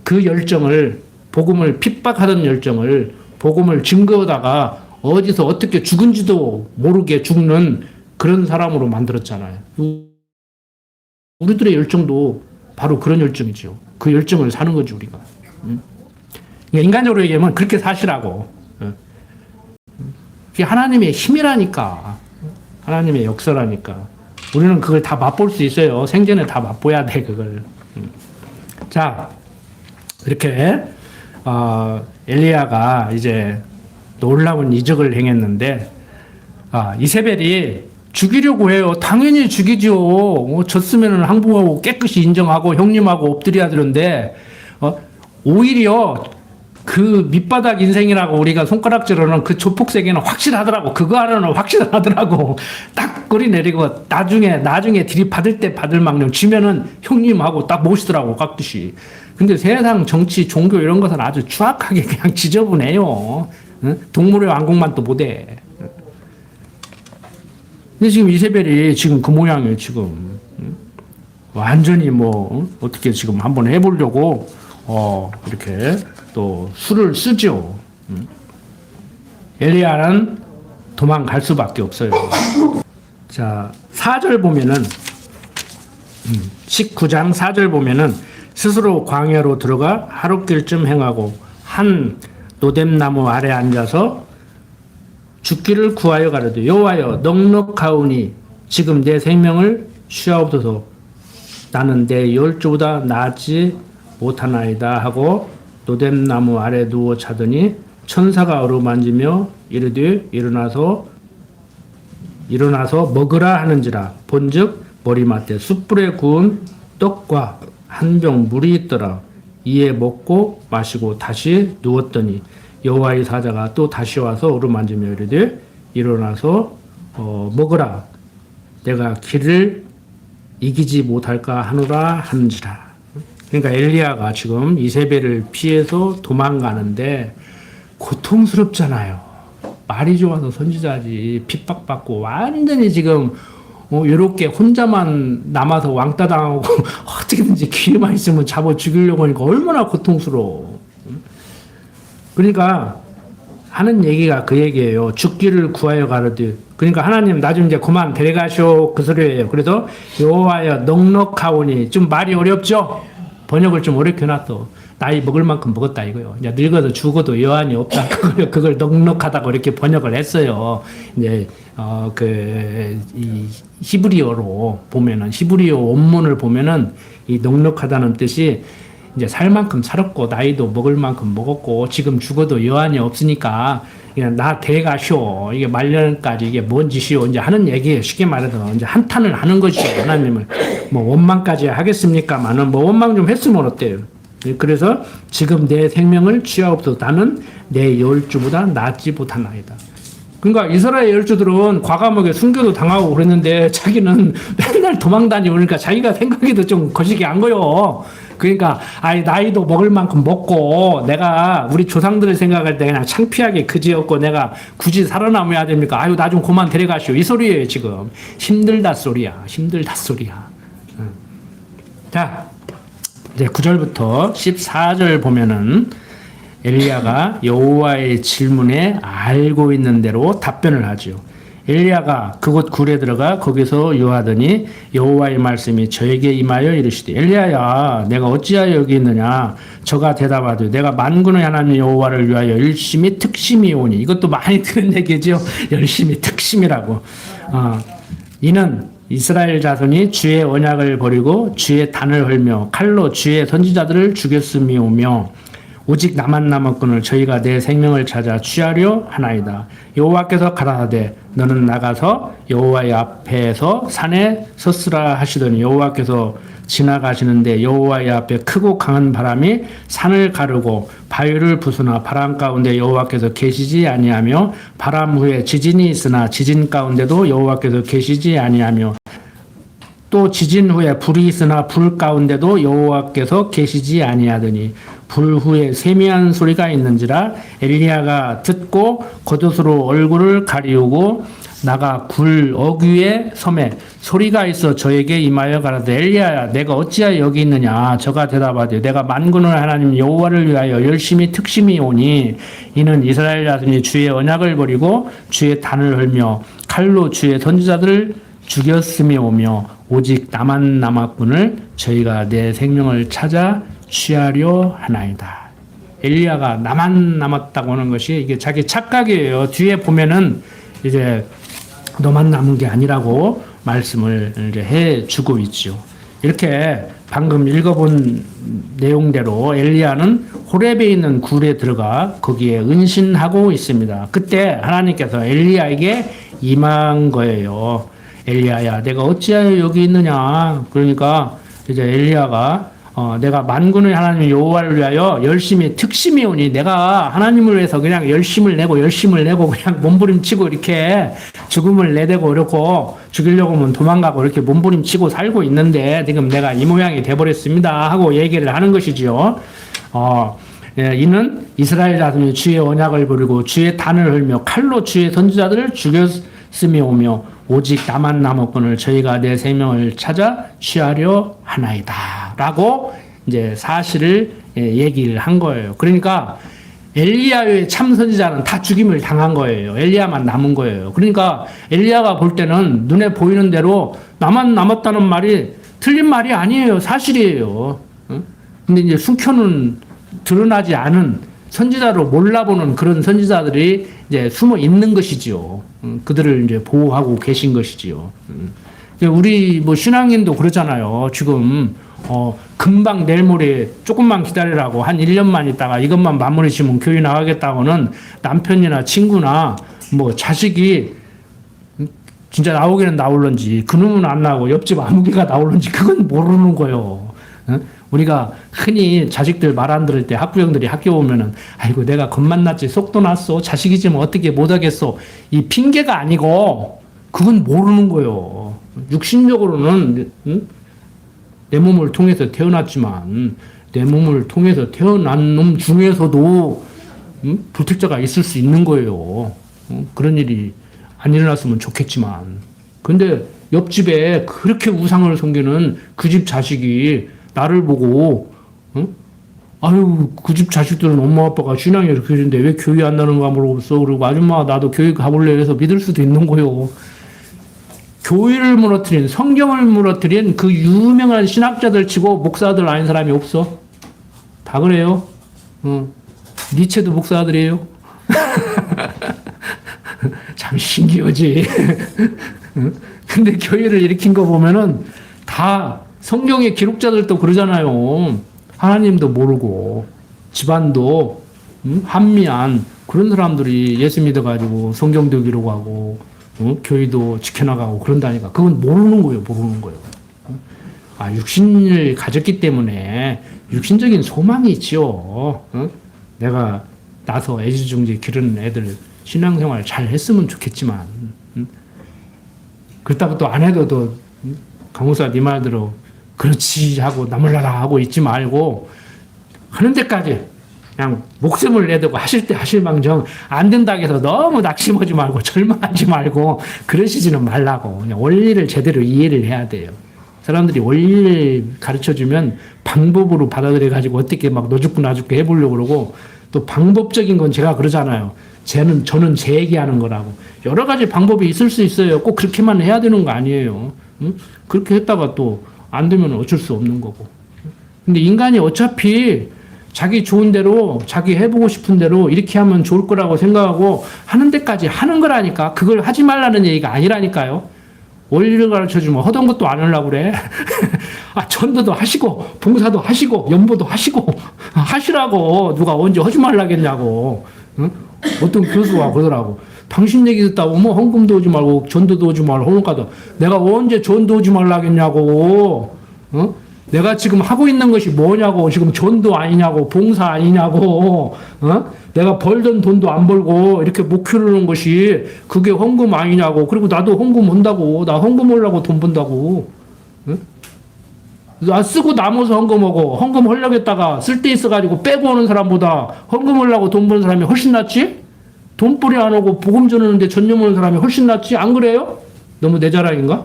그 열정을 복음을 핍박하던 열정을 복음을 증거하다가 어디서 어떻게 죽은지도 모르게 죽는 그런 사람으로 만들었잖아요. 우리들의 열정도 바로 그런 열정이죠. 그 열정을 사는 거지 우리가. 그러니까 인간적으로 얘기하면 그렇게 사시라고. 그게 하나님의 힘이라니까. 하나님의 역사라니까. 우리는 그걸 다 맛볼 수 있어요. 생전에 다 맛보야 돼 그걸. 자 이렇게 엘리야가 이제 놀라운 이적을 행했는데 이세벨이 죽이려고 해요. 당연히 죽이죠. 졌으면 항복하고 깨끗이 인정하고 형님하고 엎드려야 되는데 오히려 그 밑바닥 인생이라고 우리가 손가락질하는 그 조폭세계는 확실하더라고. 그거 하나는 확실하더라고. 딱 꼬리 내리고 나중에 들이받을 때 받을 망령 지면은 형님하고 딱 모시더라고 깍듯이. 근데 세상 정치 종교 이런 것은 아주 추악하게 그냥 지저분해요. 동물의 왕국만 또 못해. 근데 지금 이세벨이 지금 그 모양이에요 지금. 완전히 어떻게 지금 한번 해보려고 이렇게 또 수를 쓰죠. 엘리야는 도망갈 수밖에 없어요. 자, 4절 보면은 19장 4절 보면은 스스로 광야로 들어가 하룻길쯤 행하고 한 노뎀나무 아래 앉아서 죽기를 구하여 가로되 여호와여 넉넉하오니 지금 내 생명을 쉬하옵소서. 나는 내 열조보다 나지 못하나이다 하고 노뎀나무 아래 누워 자더니 천사가 어루만지며 이르되 일어나서 먹으라 하는지라. 본즉 머리맡에 숯불에 구운 떡과 한 병 물이 있더라. 이에 먹고 마시고 다시 누웠더니 여호와의 사자가 또 다시 와서 어루만지며 이르되 일어나서 먹으라. 내가 길을 이기지 못할까 하노라 하는지라. 그러니까 엘리야가 지금 이세벨을 피해서 도망가는데 고통스럽잖아요. 말이 좋아서 선지자지. 핍박받고 완전히 지금 이렇게 혼자만 남아서 왕따 당하고 어떻게든지 기회만 있으면 잡아 죽이려고 하니까 얼마나 고통스러워. 그러니까 하는 얘기가 그 얘기예요. 죽기를 구하여 가르되. 그러니까 하나님 나 좀 이제 그만 데려가시오 그 소리예요. 그래서 여호와여 넉넉하오니. 좀 말이 어렵죠? 번역을 좀 어렵게 해놨어. 나이 먹을 만큼 먹었다 이거요. 이제 늙어도 죽어도 여한이 없다. 그걸 넉넉하다고 이렇게 번역을 했어요. 이제 이 히브리어로 보면은 히브리어 원문을 보면은 이 넉넉하다는 뜻이 이제 살 만큼 살았고 나이도 먹을 만큼 먹었고 지금 죽어도 여한이 없으니까 그냥 나 데려가시오. 이게 말년까지 이게 뭔 짓이오. 이제 하는 얘기예요. 쉽게 말해서 이제 한탄을 하는 것이죠. 하나님을 뭐 원망까지 하겠습니까만은 뭐 원망 좀 했으면 어때요? 그래서 지금 내 생명을 취하옵소서. 나는 내 열주보다 낫지 못하나이다. 그러니까 이스라엘 열주들은 과감하게 순교도 당하고 그랬는데 자기는 맨날 도망다니고 그러니까 자기가 생각해도 좀 거시기 한 거요. 그러니까 나이도 먹을 만큼 먹고 내가 우리 조상들을 생각할 때 그냥 창피하게 그지였고 내가 굳이 살아남아야 됩니까? 나 좀 그만 데려가시오. 이 소리예요 지금. 힘들다 소리야. 힘들다 소리야. 자 이제 9절부터 14절 보면은 엘리야가 여호와의 질문에 알고 있는 대로 답변을 하죠. 엘리야가 그곳 굴에 들어가 거기서 유하더니 여호와의 말씀이 저에게 임하여 이르시되 엘리야야 내가 어찌하여 여기 있느냐. 저가 대답하되 내가 만군의 하나님 여호와를 위하여 열심히 특심이 오니. 이것도 많이 들은 얘기죠. 열심히 특심이라고. 이는 이스라엘 자손이 주의 언약을 버리고 주의 단을 헐며 칼로 주의 선지자들을 죽였음이오며 오직 나만 남았거늘 저희가 내 생명을 찾아 취하려 하나이다. 여호와께서 가라사대 너는 나가서 여호와의 앞에서 산에 섰으라 하시더니 여호와께서 지나가시는데 여호와의 앞에 크고 강한 바람이 산을 가르고 바위를 부수나 바람 가운데 여호와께서 계시지 아니하며 바람 후에 지진이 있으나 지진 가운데도 여호와께서 계시지 아니하며 또 지진 후에 불이 있으나 불 가운데도 여호와께서 계시지 아니하더니 불 후에 세미한 소리가 있는지라 엘리야가 듣고 겉옷으로 얼굴을 가리우고 나가 굴 어귀에 섬에 소리가 있어 저에게 임하여 가라되 엘리야야 내가 어찌하여 여기 있느냐. 저가 대답하되 내가 만군의 하나님 여호와를 위하여 열심히 특심이 오니 이는 이스라엘 자손이 주의 언약을 버리고 주의 단을 헐며 칼로 주의 선지자들을 죽였음이 오며 오직 나만 남았군을 저희가 내 생명을 찾아 취하려 하나이다. 엘리야가 나만 남았다고 하는 것이 이게 자기 착각이에요. 뒤에 보면은 이제 너만 남은 게 아니라고 말씀을 이제 해 주고 있죠. 이렇게 방금 읽어본 내용대로 엘리야는 호렙에 있는 굴에 들어가 거기에 은신하고 있습니다. 그때 하나님께서 엘리야에게 임한 거예요. 엘리야야 내가 어찌하여 여기 있느냐. 그러니까 이제 엘리야가 내가 만군의 하나님 여호와를 위하여 열심히 특심이 오니 내가 하나님을 위해서 그냥 열심을 내고 그냥 몸부림치고 이렇게 죽음을 내대고 이렇고 죽이려고 하면 도망가고 이렇게 몸부림치고 살고 있는데 지금 내가 이 모양이 돼버렸습니다 하고 얘기를 하는 것이지요. 이는 이스라엘 자손이 주의 언약을 버리고 주의 단을 헐며 칼로 주의 선지자들을 죽였음이 오며 오직 나만 남았거늘 저희가 내 생명을 찾아 취하려 하나이다 라고 이제 사실을 얘기를 한 거예요. 그러니까 엘리야의 참선지자는 다 죽임을 당한 거예요. 엘리야만 남은 거예요. 그러니까 엘리야가 볼 때는 눈에 보이는 대로 나만 남았다는 말이 틀린 말이 아니에요. 사실이에요. 근데 이제 숨겨는 드러나지 않은 선지자로 몰라보는 그런 선지자들이 이제 숨어 있는 것이지요. 그들을 이제 보호하고 계신 것이지요. 우리 뭐 신앙인도 그렇잖아요. 지금 금방 내일 모레 조금만 기다리라고 한 1년만 있다가 이것만 마무리 지면 교회 나가겠다고는 남편이나 친구나 뭐 자식이 진짜 나오기는 나올런지 그놈은 안 나오고 옆집 아무개가 나올런지 그건 모르는 거예요. 어? 우리가 흔히 자식들 말 안 들을 때 학부형들이 학교 오면은 아이고 내가 겁만 났지 속도 났어 자식이지만 어떻게 못하겠어 이 핑계가 아니고 그건 모르는 거예요. 육신적으로는 내 몸을 통해서 태어났지만 내 몸을 통해서 태어난 놈 중에서도 불특자가 있을 수 있는 거예요. 그런 일이 안 일어났으면 좋겠지만 근데 옆집에 그렇게 우상을 섬기는 그 집 자식이 나를 보고 아유 그 집 자식들은 엄마 아빠가 신앙이 이렇게 되는데 왜 교회 안 나는가 물어봤어. 그리고 아줌마 나도 교회 가볼래 해서 믿을 수도 있는 거예요. 교회를 무너뜨린 성경을 무너뜨린 그 유명한 신학자들 치고 목사들 아닌 사람이 없어. 다 그래요. 니체도 목사들이에요. 참 신기하지. 근데 교회를 일으킨 거 보면은 다 성경의 기록자들도 그러잖아요. 하나님도 모르고 집안도 한미안 그런 사람들이 예수 믿어가지고 성경도 기록하고 교회도 지켜나가고 그런다니까. 그건 모르는 거예요. 모르는 거예요. 아, 육신을 가졌기 때문에 육신적인 소망이 있지요. 내가 나서 애지중지 기르는 애들 신앙생활 잘 했으면 좋겠지만 그렇다고 또 안 해도 또 강무사 네 말대로 그렇지 하고 나물라라 하고 있지 말고 하는 데까지 그냥 목숨을 내두고 하실 때 하실 망정 안 된다고 해서 너무 낙심하지 말고 절망하지 말고 그러시지는 말라고 그냥 원리를 제대로 이해를 해야 돼요. 사람들이 원리를 가르쳐주면 방법으로 받아들여 가지고 어떻게 막 너 죽고 나 죽고 해보려고 그러고 또 방법적인 건 제가 그러잖아요. 저는 제 얘기하는 거라고. 여러 가지 방법이 있을 수 있어요. 꼭 그렇게만 해야 되는 거 아니에요. 그렇게 했다가 또 안 되면 어쩔 수 없는 거고. 근데 인간이 어차피 자기 좋은 대로, 자기 해보고 싶은 대로 이렇게 하면 좋을 거라고 생각하고 하는 데까지 하는 거라니까. 그걸 하지 말라는 얘기가 아니라니까요. 원리를 가르쳐주면 하던 것도 안 하려고 그래. 아, 전도도 하시고, 봉사도 하시고, 연보도 하시고, 하시라고. 누가 언제 하지 말라겠냐고. 응? 어떤 교수가 그러더라고. 당신 얘기 듣다 보면 헌금도 오지 말고, 전도도 오지 말고, 하니까 내가 언제 전도 오지 말라겠냐고. 어? 내가 지금 하고 있는 것이 뭐냐고. 지금 전도 아니냐고. 봉사 아니냐고. 어? 내가 벌던 돈도 안 벌고 이렇게 못 키우는 것이 그게 헌금 아니냐고. 그리고 나도 헌금 온다고. 나 헌금 하려고 돈 번다고. 응? 나 쓰고 남아서 헌금하고 헌금 하려고 했다가 쓸 데 있어가지고 빼고 오는 사람보다 헌금 하려고 돈 버는 사람이 훨씬 낫지? 돈벌이 안 오고 복음 전하는데 전념하는 사람이 훨씬 낫지? 안 그래요? 너무 내 자랑인가?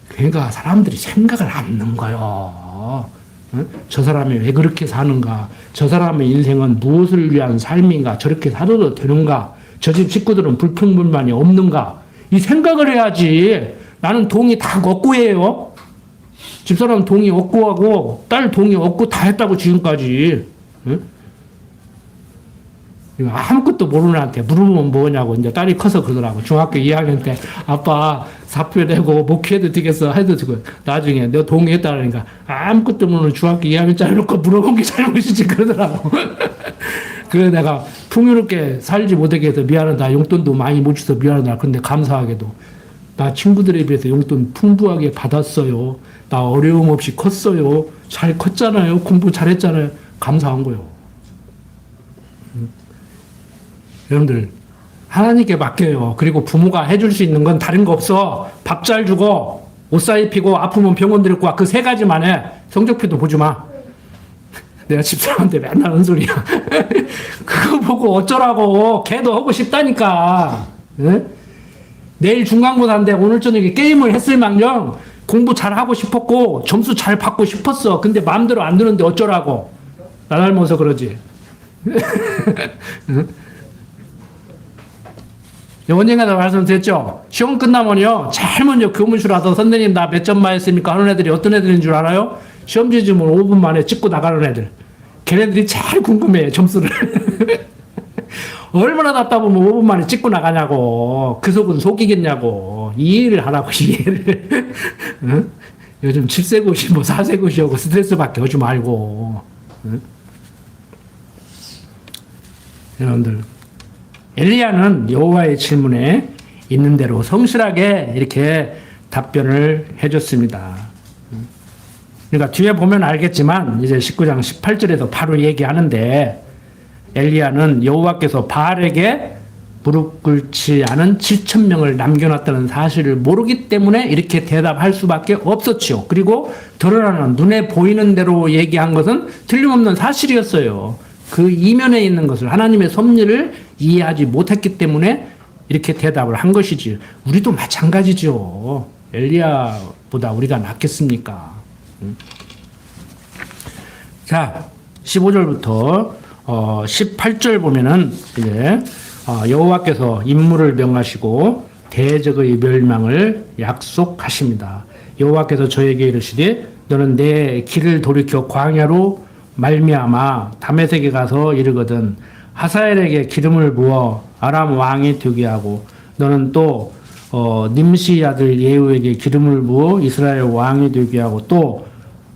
그러니까 사람들이 생각을 안 하는 거요. 응? 저 사람이 왜 그렇게 사는가? 저 사람의 인생은 무엇을 위한 삶인가? 저렇게 살아도 되는가? 저 집 식구들은 불평불만이 없는가? 이 생각을 해야지. 나는 동의 다 억구해요. 집사람 동의 억구하고 딸 동의 억구 다 했다고 지금까지. 응? 아무것도 모르는 애한테 물어보면 뭐냐고. 이제 딸이 커서 그러더라고. 중학교 2학년 때 아빠 사표 내고 목회해도 되겠어 해도 되고 나중에 너 동의했다 그러니까 아무것도 모르는 중학교 2학년짜리 놓고 물어본 게 잘못이지 그러더라고. 그래 내가 풍요롭게 살지 못하게 해서 미안하다. 용돈도 많이 못 줘서 미안하다. 근데 감사하게도 나 친구들에 비해서 용돈 풍부하게 받았어요. 나 어려움 없이 컸어요. 잘 컸잖아요. 공부 잘했잖아요. 감사한 거예요. 여러분들 하나님께 맡겨요. 그리고 부모가 해줄 수 있는 건 다른 거 없어. 밥 잘 주고 옷 사 입히고 아프면 병원 데리고 와. 그 세 가지만 해. 성적표도 보지 마. 내가 집사람한테 맨날 하는 소리야. 그거 보고 어쩌라고. 걔도 하고 싶다니까. 응? 내일 중간고사인데 오늘 저녁에 게임을 했을 망정 공부 잘 하고 싶었고 점수 잘 받고 싶었어. 근데 마음대로 안 되는데 어쩌라고. 나 닮아서 그러지. 응? 언젠가 말씀드렸죠. 시험 끝나면요. 제일 먼저 교무실 와서 선생님 나 몇 점 맞았습니까? 하는 애들이 어떤 애들인 줄 알아요? 시험지 주면 5분 만에 찍고 나가는 애들. 걔네들이 제일 궁금해요. 점수를. 얼마나 답답하면 5분 만에 찍고 나가냐고. 그 속은 속이겠냐고. 이해를 하라고 이해를. 응? 요즘 7세 고시 뭐 4세 고시하고 스트레스밖에 오지 말고. 응? 여러분들 엘리야는 여호와의 질문에 있는 대로 성실하게 이렇게 답변을 해줬습니다. 그러니까 뒤에 보면 알겠지만 이제 19장 18절에서 바로 얘기하는데 엘리야는 여호와께서 바알에게 무릎 꿇지 않은 7천 명을 남겨놨다는 사실을 모르기 때문에 이렇게 대답할 수밖에 없었지요. 그리고 드러나는 눈에 보이는 대로 얘기한 것은 틀림없는 사실이었어요. 그 이면에 있는 것을 하나님의 섭리를 이해하지 못했기 때문에 이렇게 대답을 한 것이지. 우리도 마찬가지죠. 엘리야보다 우리가 낫겠습니까? 자, 15절부터 18절 보면은 이제 여호와께서 인물을 명하시고 대적의 멸망을 약속하십니다. 여호와께서 저에게 이르시되 너는 내 길을 돌이켜 광야로 말미암아 다메섹에 가서 이르거든 하사엘에게 기름을 부어 아람 왕이 되게 하고 너는 또 님시 아들 예후에게 기름을 부어 이스라엘 왕이 되게 하고 또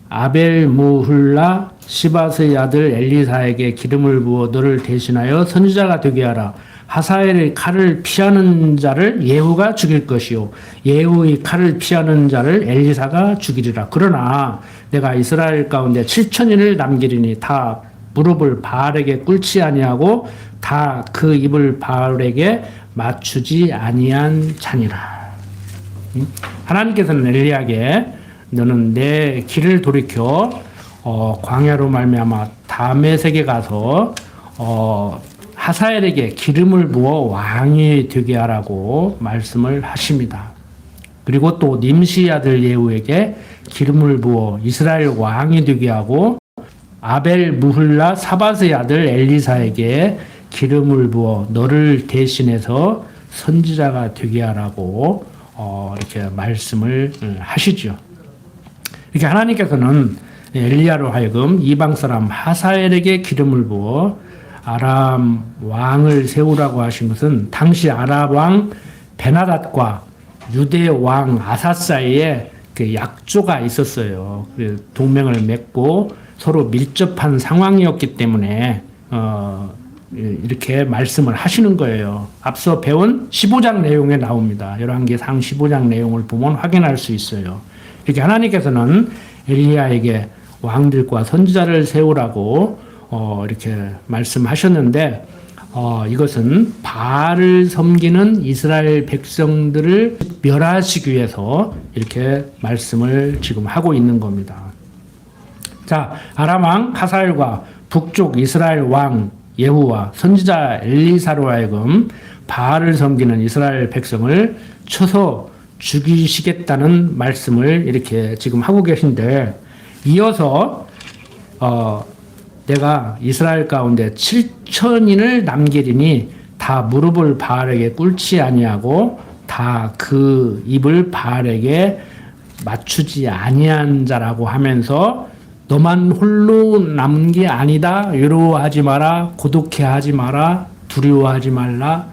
아벨 무훌라 시바스의 아들 엘리사에게 기름을 부어 너를 대신하여 선지자가 되게 하라. 하사엘의 칼을 피하는 자를 예후가 죽일 것이요 예후의 칼을 피하는 자를 엘리사가 죽이리라. 그러나 내가 이스라엘 가운데 7천인을 남기리니 다 무릎을 바알에게 꿇지 아니하고 다 그 입을 바알에게 맞추지 아니한 자니라. 하나님께서는 엘리야에게 너는 내 길을 돌이켜 광야로 말미암아 다메섹에 가서 하사엘에게 기름을 부어 왕이 되게 하라고 말씀을 하십니다. 그리고 또 님시 아들 예후에게 기름을 부어 이스라엘 왕이 되게 하고 아벨 무훌라 사바스의 아들 엘리사에게 기름을 부어 너를 대신해서 선지자가 되게 하라고 이렇게 말씀을 하시죠. 이렇게 하나님께서는 엘리야로 하여금 이방 사람 하사엘에게 기름을 부어 아람 왕을 세우라고 하신 것은 당시 아람 왕 베나닷과 유대 왕 아사 사이에 그 약조가 있었어요. 동맹을 맺고 서로 밀접한 상황이었기 때문에 이렇게 말씀을 하시는 거예요. 앞서 배운 15장 내용에 나옵니다. 열왕기상 15장 내용을 보면 확인할 수 있어요. 이렇게 하나님께서는 엘리야에게 왕들과 선지자를 세우라고 이렇게 말씀하셨는데 이것은 바알을 섬기는 이스라엘 백성들을 멸하시기 위해서 이렇게 말씀을 지금 하고 있는 겁니다. 자, 아람 왕 하사엘과 북쪽 이스라엘 왕 예후와 선지자 엘리사로 하여금 바알을 섬기는 이스라엘 백성을 쳐서 죽이시겠다는 말씀을 이렇게 지금 하고 계신데 이어서 내가 이스라엘 가운데 7천인을 남기리니 다 무릎을 바알에게 꿇지 아니하고 다 그 입을 바알에게 맞추지 아니한 자라고 하면서 너만 홀로 남은 게 아니다. 외로워하지 마라. 고독해하지 마라. 두려워하지 말라.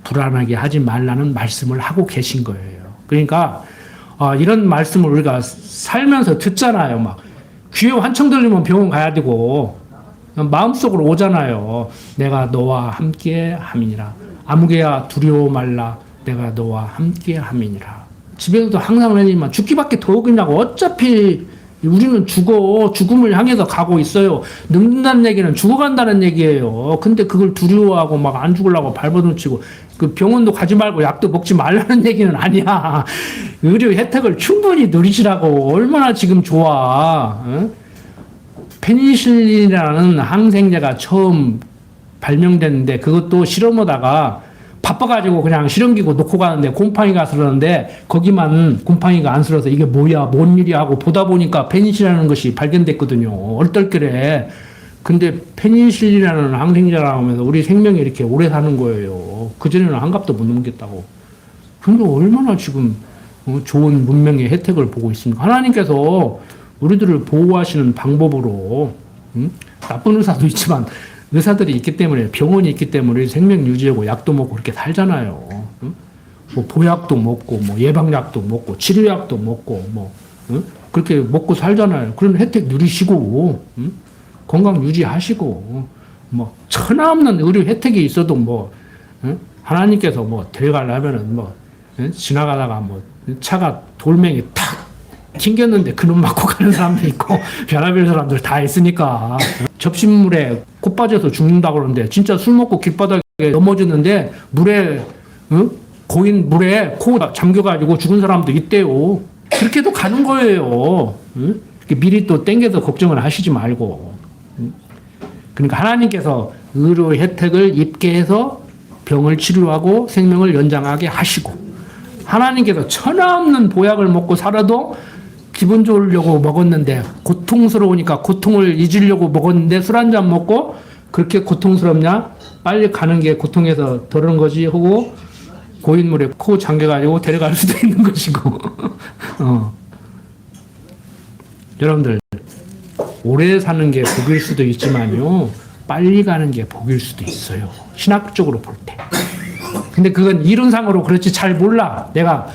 불안하게 하지 말라는 말씀을 하고 계신 거예요. 그러니까 이런 말씀을 우리가 살면서 듣잖아요. 막 귀에 환청 들리면 병원 가야 되고 마음속으로 오잖아요. 내가 너와 함께 함이니라. 아무개야 두려워 말라. 내가 너와 함께 함이니라. 집에서도 항상 하지만 죽기밖에 더 어긋나고 어차피 우리는 죽음을 향해서 가고 있어요. 늙는다는 얘기는 죽어간다는 얘기예요. 근데 그걸 두려워하고 막 안 죽으려고 발버둥치고 그 병원도 가지 말고 약도 먹지 말라는 얘기는 아니야. 의료 혜택을 충분히 누리시라고. 얼마나 지금 좋아. 페니실린이라는 항생제가 처음 발명됐는데 그것도 실험하다가 바빠가지고 그냥 실험기구 놓고 가는데 곰팡이가 슬었는데 거기만 곰팡이가 안 슬어서 이게 뭐야 뭔 일이야 하고 보다 보니까 페니실린이라는 것이 발견됐거든요. 얼떨결에. 근데 페니실린이라는 항생제라고 하면서 우리 생명이 이렇게 오래 사는 거예요. 그전에는 한갑도 못 넘겼다고. 근데 얼마나 지금 좋은 문명의 혜택을 보고 있습니까? 하나님께서 우리들을 보호하시는 방법으로 나쁜 의사도 있지만 의사들이 있기 때문에 병원이 있기 때문에 생명 유지하고 약도 먹고 그렇게 살잖아요. 뭐 보약도 먹고 뭐 예방약도 먹고 치료약도 먹고 뭐 그렇게 먹고 살잖아요. 그런 혜택 누리시고 건강 유지하시고 뭐 천하없는 의료 혜택이 있어도 뭐 하나님께서 뭐 데려가려면은 뭐 지나가다가 뭐 차가 돌멩이 탁 튕겼는데 그놈 맞고 가는 사람도 있고 별의별 사람들 다 있으니까 접신물에 코 빠져서 죽는다고 그러는데 진짜 술 먹고 길바닥에 넘어졌는데 물에 고인 물에 코 잠겨가지고 죽은 사람도 있대요. 그렇게도 가는 거예요. 미리 또 땡겨서 걱정을 하시지 말고. 그러니까 하나님께서 의료 혜택을 입게 해서 병을 치료하고 생명을 연장하게 하시고, 하나님께서 천하없는 보약을 먹고 살아도 기분 좋으려고 먹었는데 고통스러우니까 고통을 잊으려고 먹었는데 술 한 잔 먹고 그렇게 고통스럽냐? 빨리 가는 게 고통에서 덜은 거지 하고 고인물에 코 잠겨가지고 데려갈 수도 있는 것이고. 여러분들 오래 사는 게 복일 수도 있지만요, 빨리 가는 게 복일 수도 있어요. 신학적으로 볼 때. 근데 그건 이론상으로 그렇지 잘 몰라. 내가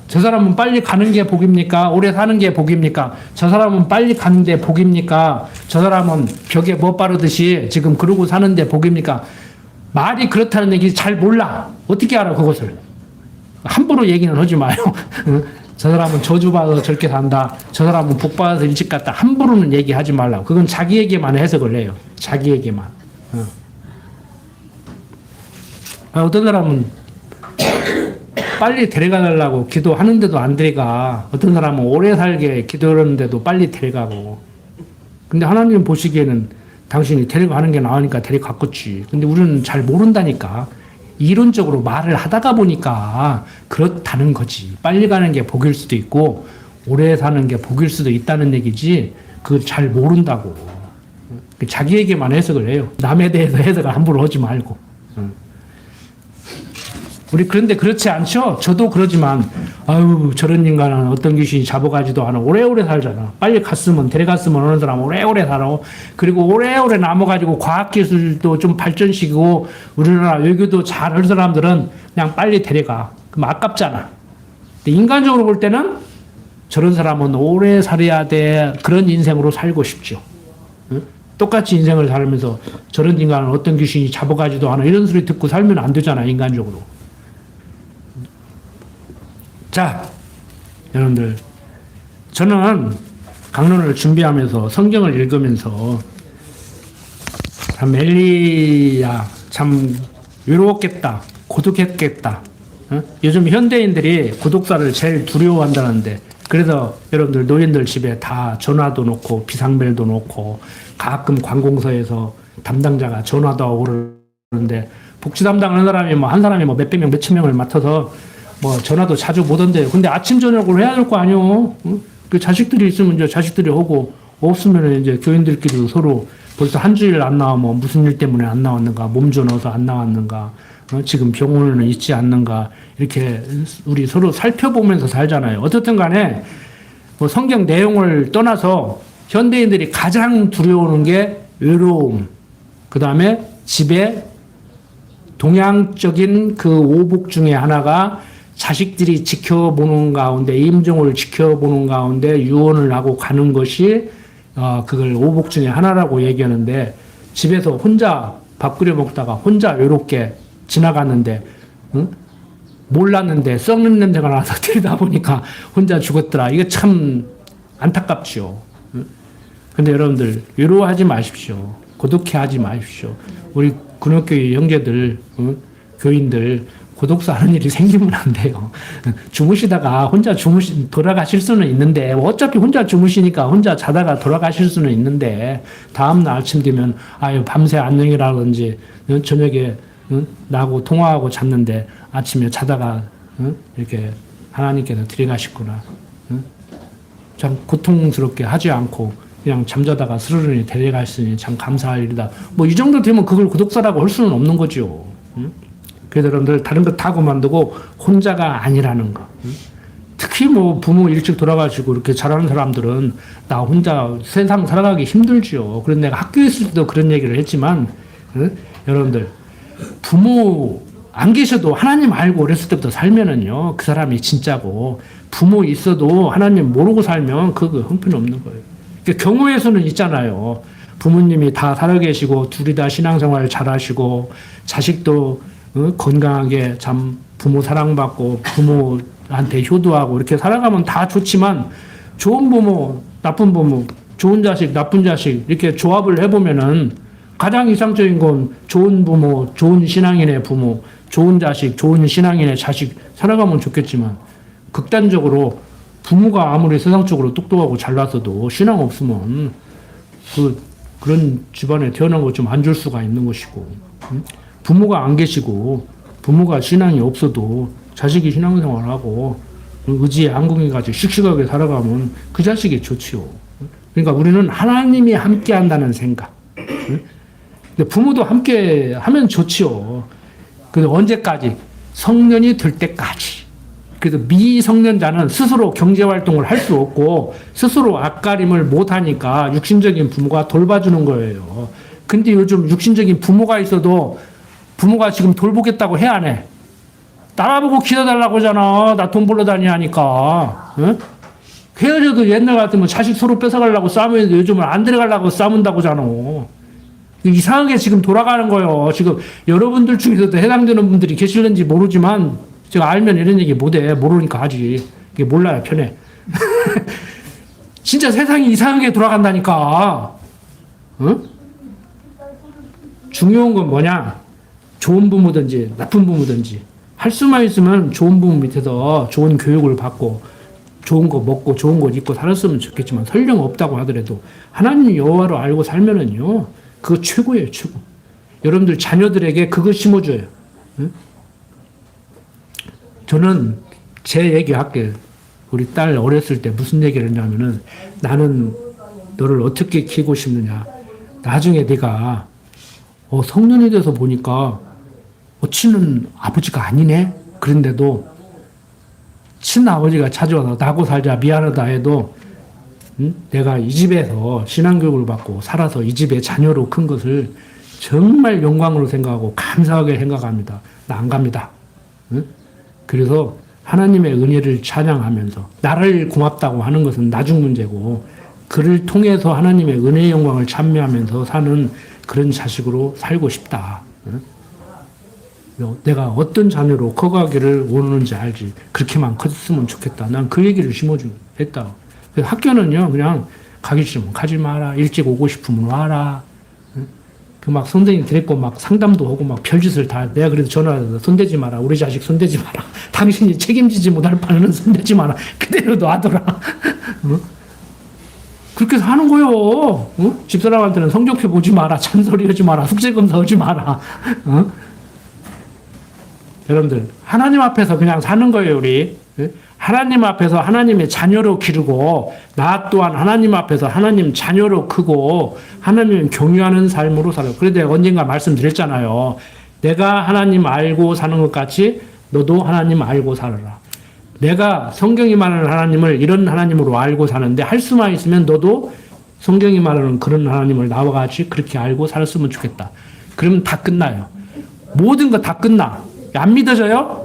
저 사람은 빨리 가는 게 복입니까? 오래 사는 게 복입니까? 저 사람은 빨리 가는 게 복입니까? 저 사람은 벽에 못 바르듯이 지금 그러고 사는데 복입니까? 말이 그렇다는 얘기 잘 몰라. 어떻게 알아 그것을? 함부로 얘기는 하지 마요. 저 사람은 저주받아서 저렇게 산다. 저 사람은 복받아서 일찍 갔다. 함부로는 얘기하지 말라고. 그건 자기에게만 해석을 해요. 자기에게만. 어떤 사람은 빨리 데려가달라고 기도하는데도 안 데려가. 어떤 사람은 오래 살게 기도하는데도 빨리 데려가고. 근데 하나님 보시기에는 당신이 데려가는 게 나으니까 데려갔겠지. 근데 우리는 잘 모른다니까. 이론적으로 말을 하다가 보니까 그렇다는 거지. 빨리 가는 게 복일 수도 있고 오래 사는 게 복일 수도 있다는 얘기지, 그걸 잘 모른다고. 자기에게만 해석을 해요. 남에 대해서 해석을 함부로 하지 말고. 우리 그런데 그렇지 않죠? 저도 그러지만 아유 저런 인간은 어떤 귀신이 잡아가지도 않아. 오래오래 살잖아. 빨리 갔으면 데려갔으면 어느 사람 오래오래 살아. 그리고 오래오래 남아가지고 과학기술도 좀 발전시키고 우리나라 외교도 잘할 사람들은 그냥 빨리 데려가. 그럼 아깝잖아. 근데 인간적으로 볼 때는 저런 사람은 오래 살아야 돼. 그런 인생으로 살고 싶죠. 응? 똑같이 인생을 살면서 저런 인간은 어떤 귀신이 잡아가지도 않아. 이런 소리 듣고 살면 안 되잖아, 인간적으로. 자, 여러분들, 저는 강론을 준비하면서 성경을 읽으면서 참 엘리야 참 외로웠겠다, 고독했겠다. 요즘 현대인들이 고독사를 제일 두려워한다는데, 그래서 여러분들 노인들 집에 다 전화도 놓고 비상벨도 놓고 가끔 관공서에서 담당자가 전화도 하고 그러는데, 복지 담당하는 사람이 한 사람이 몇백 명, 몇천 명을 맡아서 전화도 자주 못 온대요. 근데 아침 저녁을 해야 될 거 아니요. 그 자식들이 있으면 이제 자식들이 오고, 없으면 이제 교인들끼리 서로 벌써 한 주일 안 나오면 무슨 일 때문에 안 나왔는가, 몸 좀 어서 안 나왔는가, 지금 병원에는 있지 않는가, 이렇게 우리 서로 살펴보면서 살잖아요. 어떻든 간에 성경 내용을 떠나서 현대인들이 가장 두려워하는 게 외로움, 그 다음에 집에 동양적인 그 오복 중에 하나가 자식들이 지켜보는 가운데, 임종을 지켜보는 가운데 유언을 하고 가는 것이 그걸 오복 중에 하나라고 얘기하는데, 집에서 혼자 밥 끓여 먹다가 혼자 외롭게 지나갔는데 몰랐는데 썩는 냄새가 나서 들이다 보니까 혼자 죽었더라. 이게 참 안타깝죠. 근데 여러분들 외로워하지 마십시오. 고독해하지 마십시오. 우리 근원교회 형제들, 교인들 고독사 하는 일이 생기면 안 돼요. 주무시다가 혼자 돌아가실 수는 있는데, 어차피 혼자 주무시니까 혼자 자다가 돌아가실 수는 있는데, 다음날 아침 되면 밤새 안녕이라든지 저녁에 나하고 통화하고 잤는데 아침에 자다가 이렇게 하나님께서 들어가셨구나. 참 고통스럽게 하지 않고 그냥 잠자다가 스르르니 데려갔으니 참 감사할 일이다. 이 정도 되면 그걸 고독사라고 할 수는 없는 거죠. 그래서 여러분들 다른 거 다 그만두고 혼자가 아니라는 거. 특히 부모 일찍 돌아가시고 이렇게 잘하는 사람들은 나 혼자 세상 살아가기 힘들죠. 그래서 내가 학교에 있을 때도 그런 얘기를 했지만, 여러분들 부모 안 계셔도 하나님 알고 어렸을 때부터 살면은요, 그 사람이 진짜고, 부모 있어도 하나님 모르고 살면 그거 형편없는 거예요. 그러니까 경우의 수는 있잖아요. 부모님이 다 살아계시고 둘이 다 신앙생활 잘하시고 자식도 건강하게 참 부모 사랑받고 부모 자식한테 효도하고 이렇게 살아가면 다 좋지만 좋은 부모, 나쁜 부모, 좋은 자식, 나쁜 자식 이렇게 조합을 해보면은 가장 이상적인 건 좋은 부모, 좋은 신앙인의 부모, 좋은 자식, 좋은 신앙인의 자식 살아가면 좋겠지만 극단적으로 부모가 아무리 세상적으로 똑똑하고 잘났어도 신앙 없으면 그런 집안에 태어난 거 좀 안 줄 수가 있는 것이고 부모가 안 계시고 부모가 신앙이 없어도 자식이 신앙생활을 하고 의지에 안궁해가지고 씩씩하게 살아가면 그 자식이 좋지요. 그러니까 우리는 하나님이 함께 한다는 생각. 근데 부모도 함께 하면 좋지요. 근데 언제까지? 성년이 될 때까지. 그래서 미성년자는 스스로 경제활동을 할 수 없고 스스로 앞가림을 못하니까 육신적인 부모가 돌봐주는 거예요. 근데 요즘 육신적인 부모가 있어도 부모가 지금 돌보겠다고 해, 안 해? 나라보고 기다달라고 하잖아. 나 돈 벌러 다니 하니까. 응? 헤어져도 옛날 같으면 자식 서로 뺏어가려고 싸우는데 요즘은 안 데려가려고 싸운다고 하잖아. 이상하게 지금 돌아가는 거예요. 지금 여러분들 중에서도 해당되는 분들이 계실는지 모르지만 제가 알면 이런 얘기 못해. 모르니까 하지. 이게 몰라야 편해. 진짜 세상이 이상하게 돌아간다니까. 응? 중요한 건 뭐냐? 좋은 부모든지 나쁜 부모든지 할 수만 있으면 좋은 부모 밑에서 좋은 교육을 받고 좋은 거 먹고 좋은 거 입고 살았으면 좋겠지만 설령 없다고 하더라도 하나님 여호와를 알고 살면은요 그거 최고예요, 최고. 여러분들 자녀들에게 그거 심어줘요. 응? 저는 제 얘기 할게요. 우리 딸 어렸을 때 무슨 얘기를 했냐면은 나는 너를 어떻게 키우고 싶느냐. 나중에 네가 성년이 돼서 보니까 친은 아버지가 아니네. 그런데도 친아버지가 찾아와서 나고 살자 미안하다 해도 내가 이 집에서 신앙교육을 받고 살아서 이 집의 자녀로 큰 것을 정말 영광으로 생각하고 감사하게 생각합니다. 나 안 갑니다. 응? 그래서 하나님의 은혜를 찬양하면서 나를 고맙다고 하는 것은 나중 문제고 그를 통해서 하나님의 은혜의 영광을 찬미하면서 사는 그런 자식으로 살고 싶다. 응? 내가 어떤 자녀로 커가기를 원하는지 알지. 그렇게만 컸으면 좋겠다. 난 그 얘기를 심어주겠다. 학교는요, 그냥 가기 싫으면 가지 마라. 일찍 오고 싶으면 와라. 그 막 선생님 데리고 막 상담도 하고 막 별짓을 다 내가 그래도 전화해서 손대지 마라. 우리 자식 손대지 마라. 당신이 책임지지 못할 바에는 손대지 마라. 그대로 놔둬라. 그렇게 해서 하는 거요. 집사람한테는 성적표 보지 마라. 잔소리 하지 마라. 숙제검사 하지 마라. 여러분들 하나님 앞에서 그냥 사는 거예요. 우리 하나님 앞에서 하나님의 자녀로 기르고 나 또한 하나님 앞에서 하나님 자녀로 크고 하나님을 경유하는 삶으로 살아요. 그래도 내가 언젠가 말씀드렸잖아요. 내가 하나님 알고 사는 것 같이 너도 하나님 알고 살아라. 내가 성경이 말하는 하나님을 이런 하나님으로 알고 사는데 할 수만 있으면 너도 성경이 말하는 그런 하나님을 나와 같이 그렇게 알고 살았으면 좋겠다. 그러면 다 끝나요. 모든 거 다 끝나. 안 믿어져요?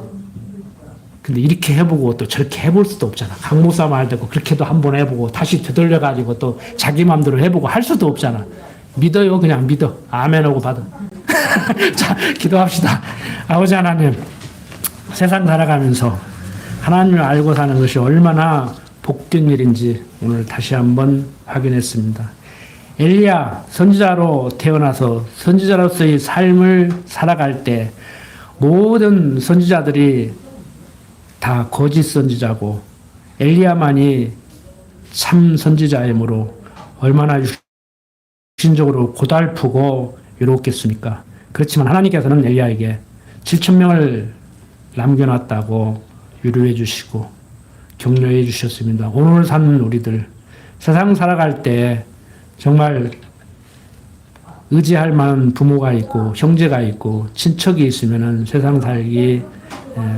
근데 이렇게 해보고 또 저렇게 해볼 수도 없잖아. 강목사 말 듣고 그렇게도 한번 해보고 다시 되돌려가지고 또 자기 마음대로 해보고 할 수도 없잖아. 믿어요. 그냥 믿어. 아멘 하고 받아. 자, 기도합시다. 아버지 하나님, 세상 살아가면서 하나님을 알고 사는 것이 얼마나 복된 일인지 오늘 다시 한번 확인했습니다. 엘리야 선지자로 태어나서 선지자로서의 삶을 살아갈 때 모든 선지자들이 다 거짓 선지자고 엘리야만이 참 선지자이므로 얼마나 육신적으로 고달프고 외롭겠습니까? 그렇지만 하나님께서는 엘리야에게 7,000명을 남겨놨다고 위로해 주시고 격려해 주셨습니다. 오늘 사는 우리들 세상 살아갈 때 정말 의지할 만한 부모가 있고 형제가 있고 친척이 있으면 세상 살기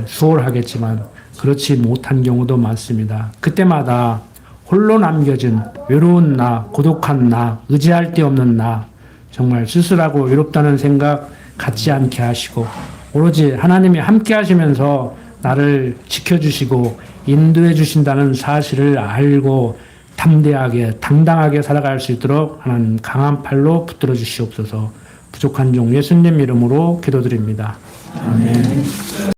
수월하겠지만 그렇지 못한 경우도 많습니다. 그때마다 홀로 남겨진 외로운 나, 고독한 나, 의지할 데 없는 나, 정말 쓸쓸하고 외롭다는 생각 갖지 않게 하시고 오로지 하나님이 함께 하시면서 나를 지켜주시고 인도해 주신다는 사실을 알고 담대하게 당당하게 살아갈 수 있도록 하나님 강한 팔로 붙들어 주시옵소서. 부족한 종 예수님 이름으로 기도드립니다. 아멘.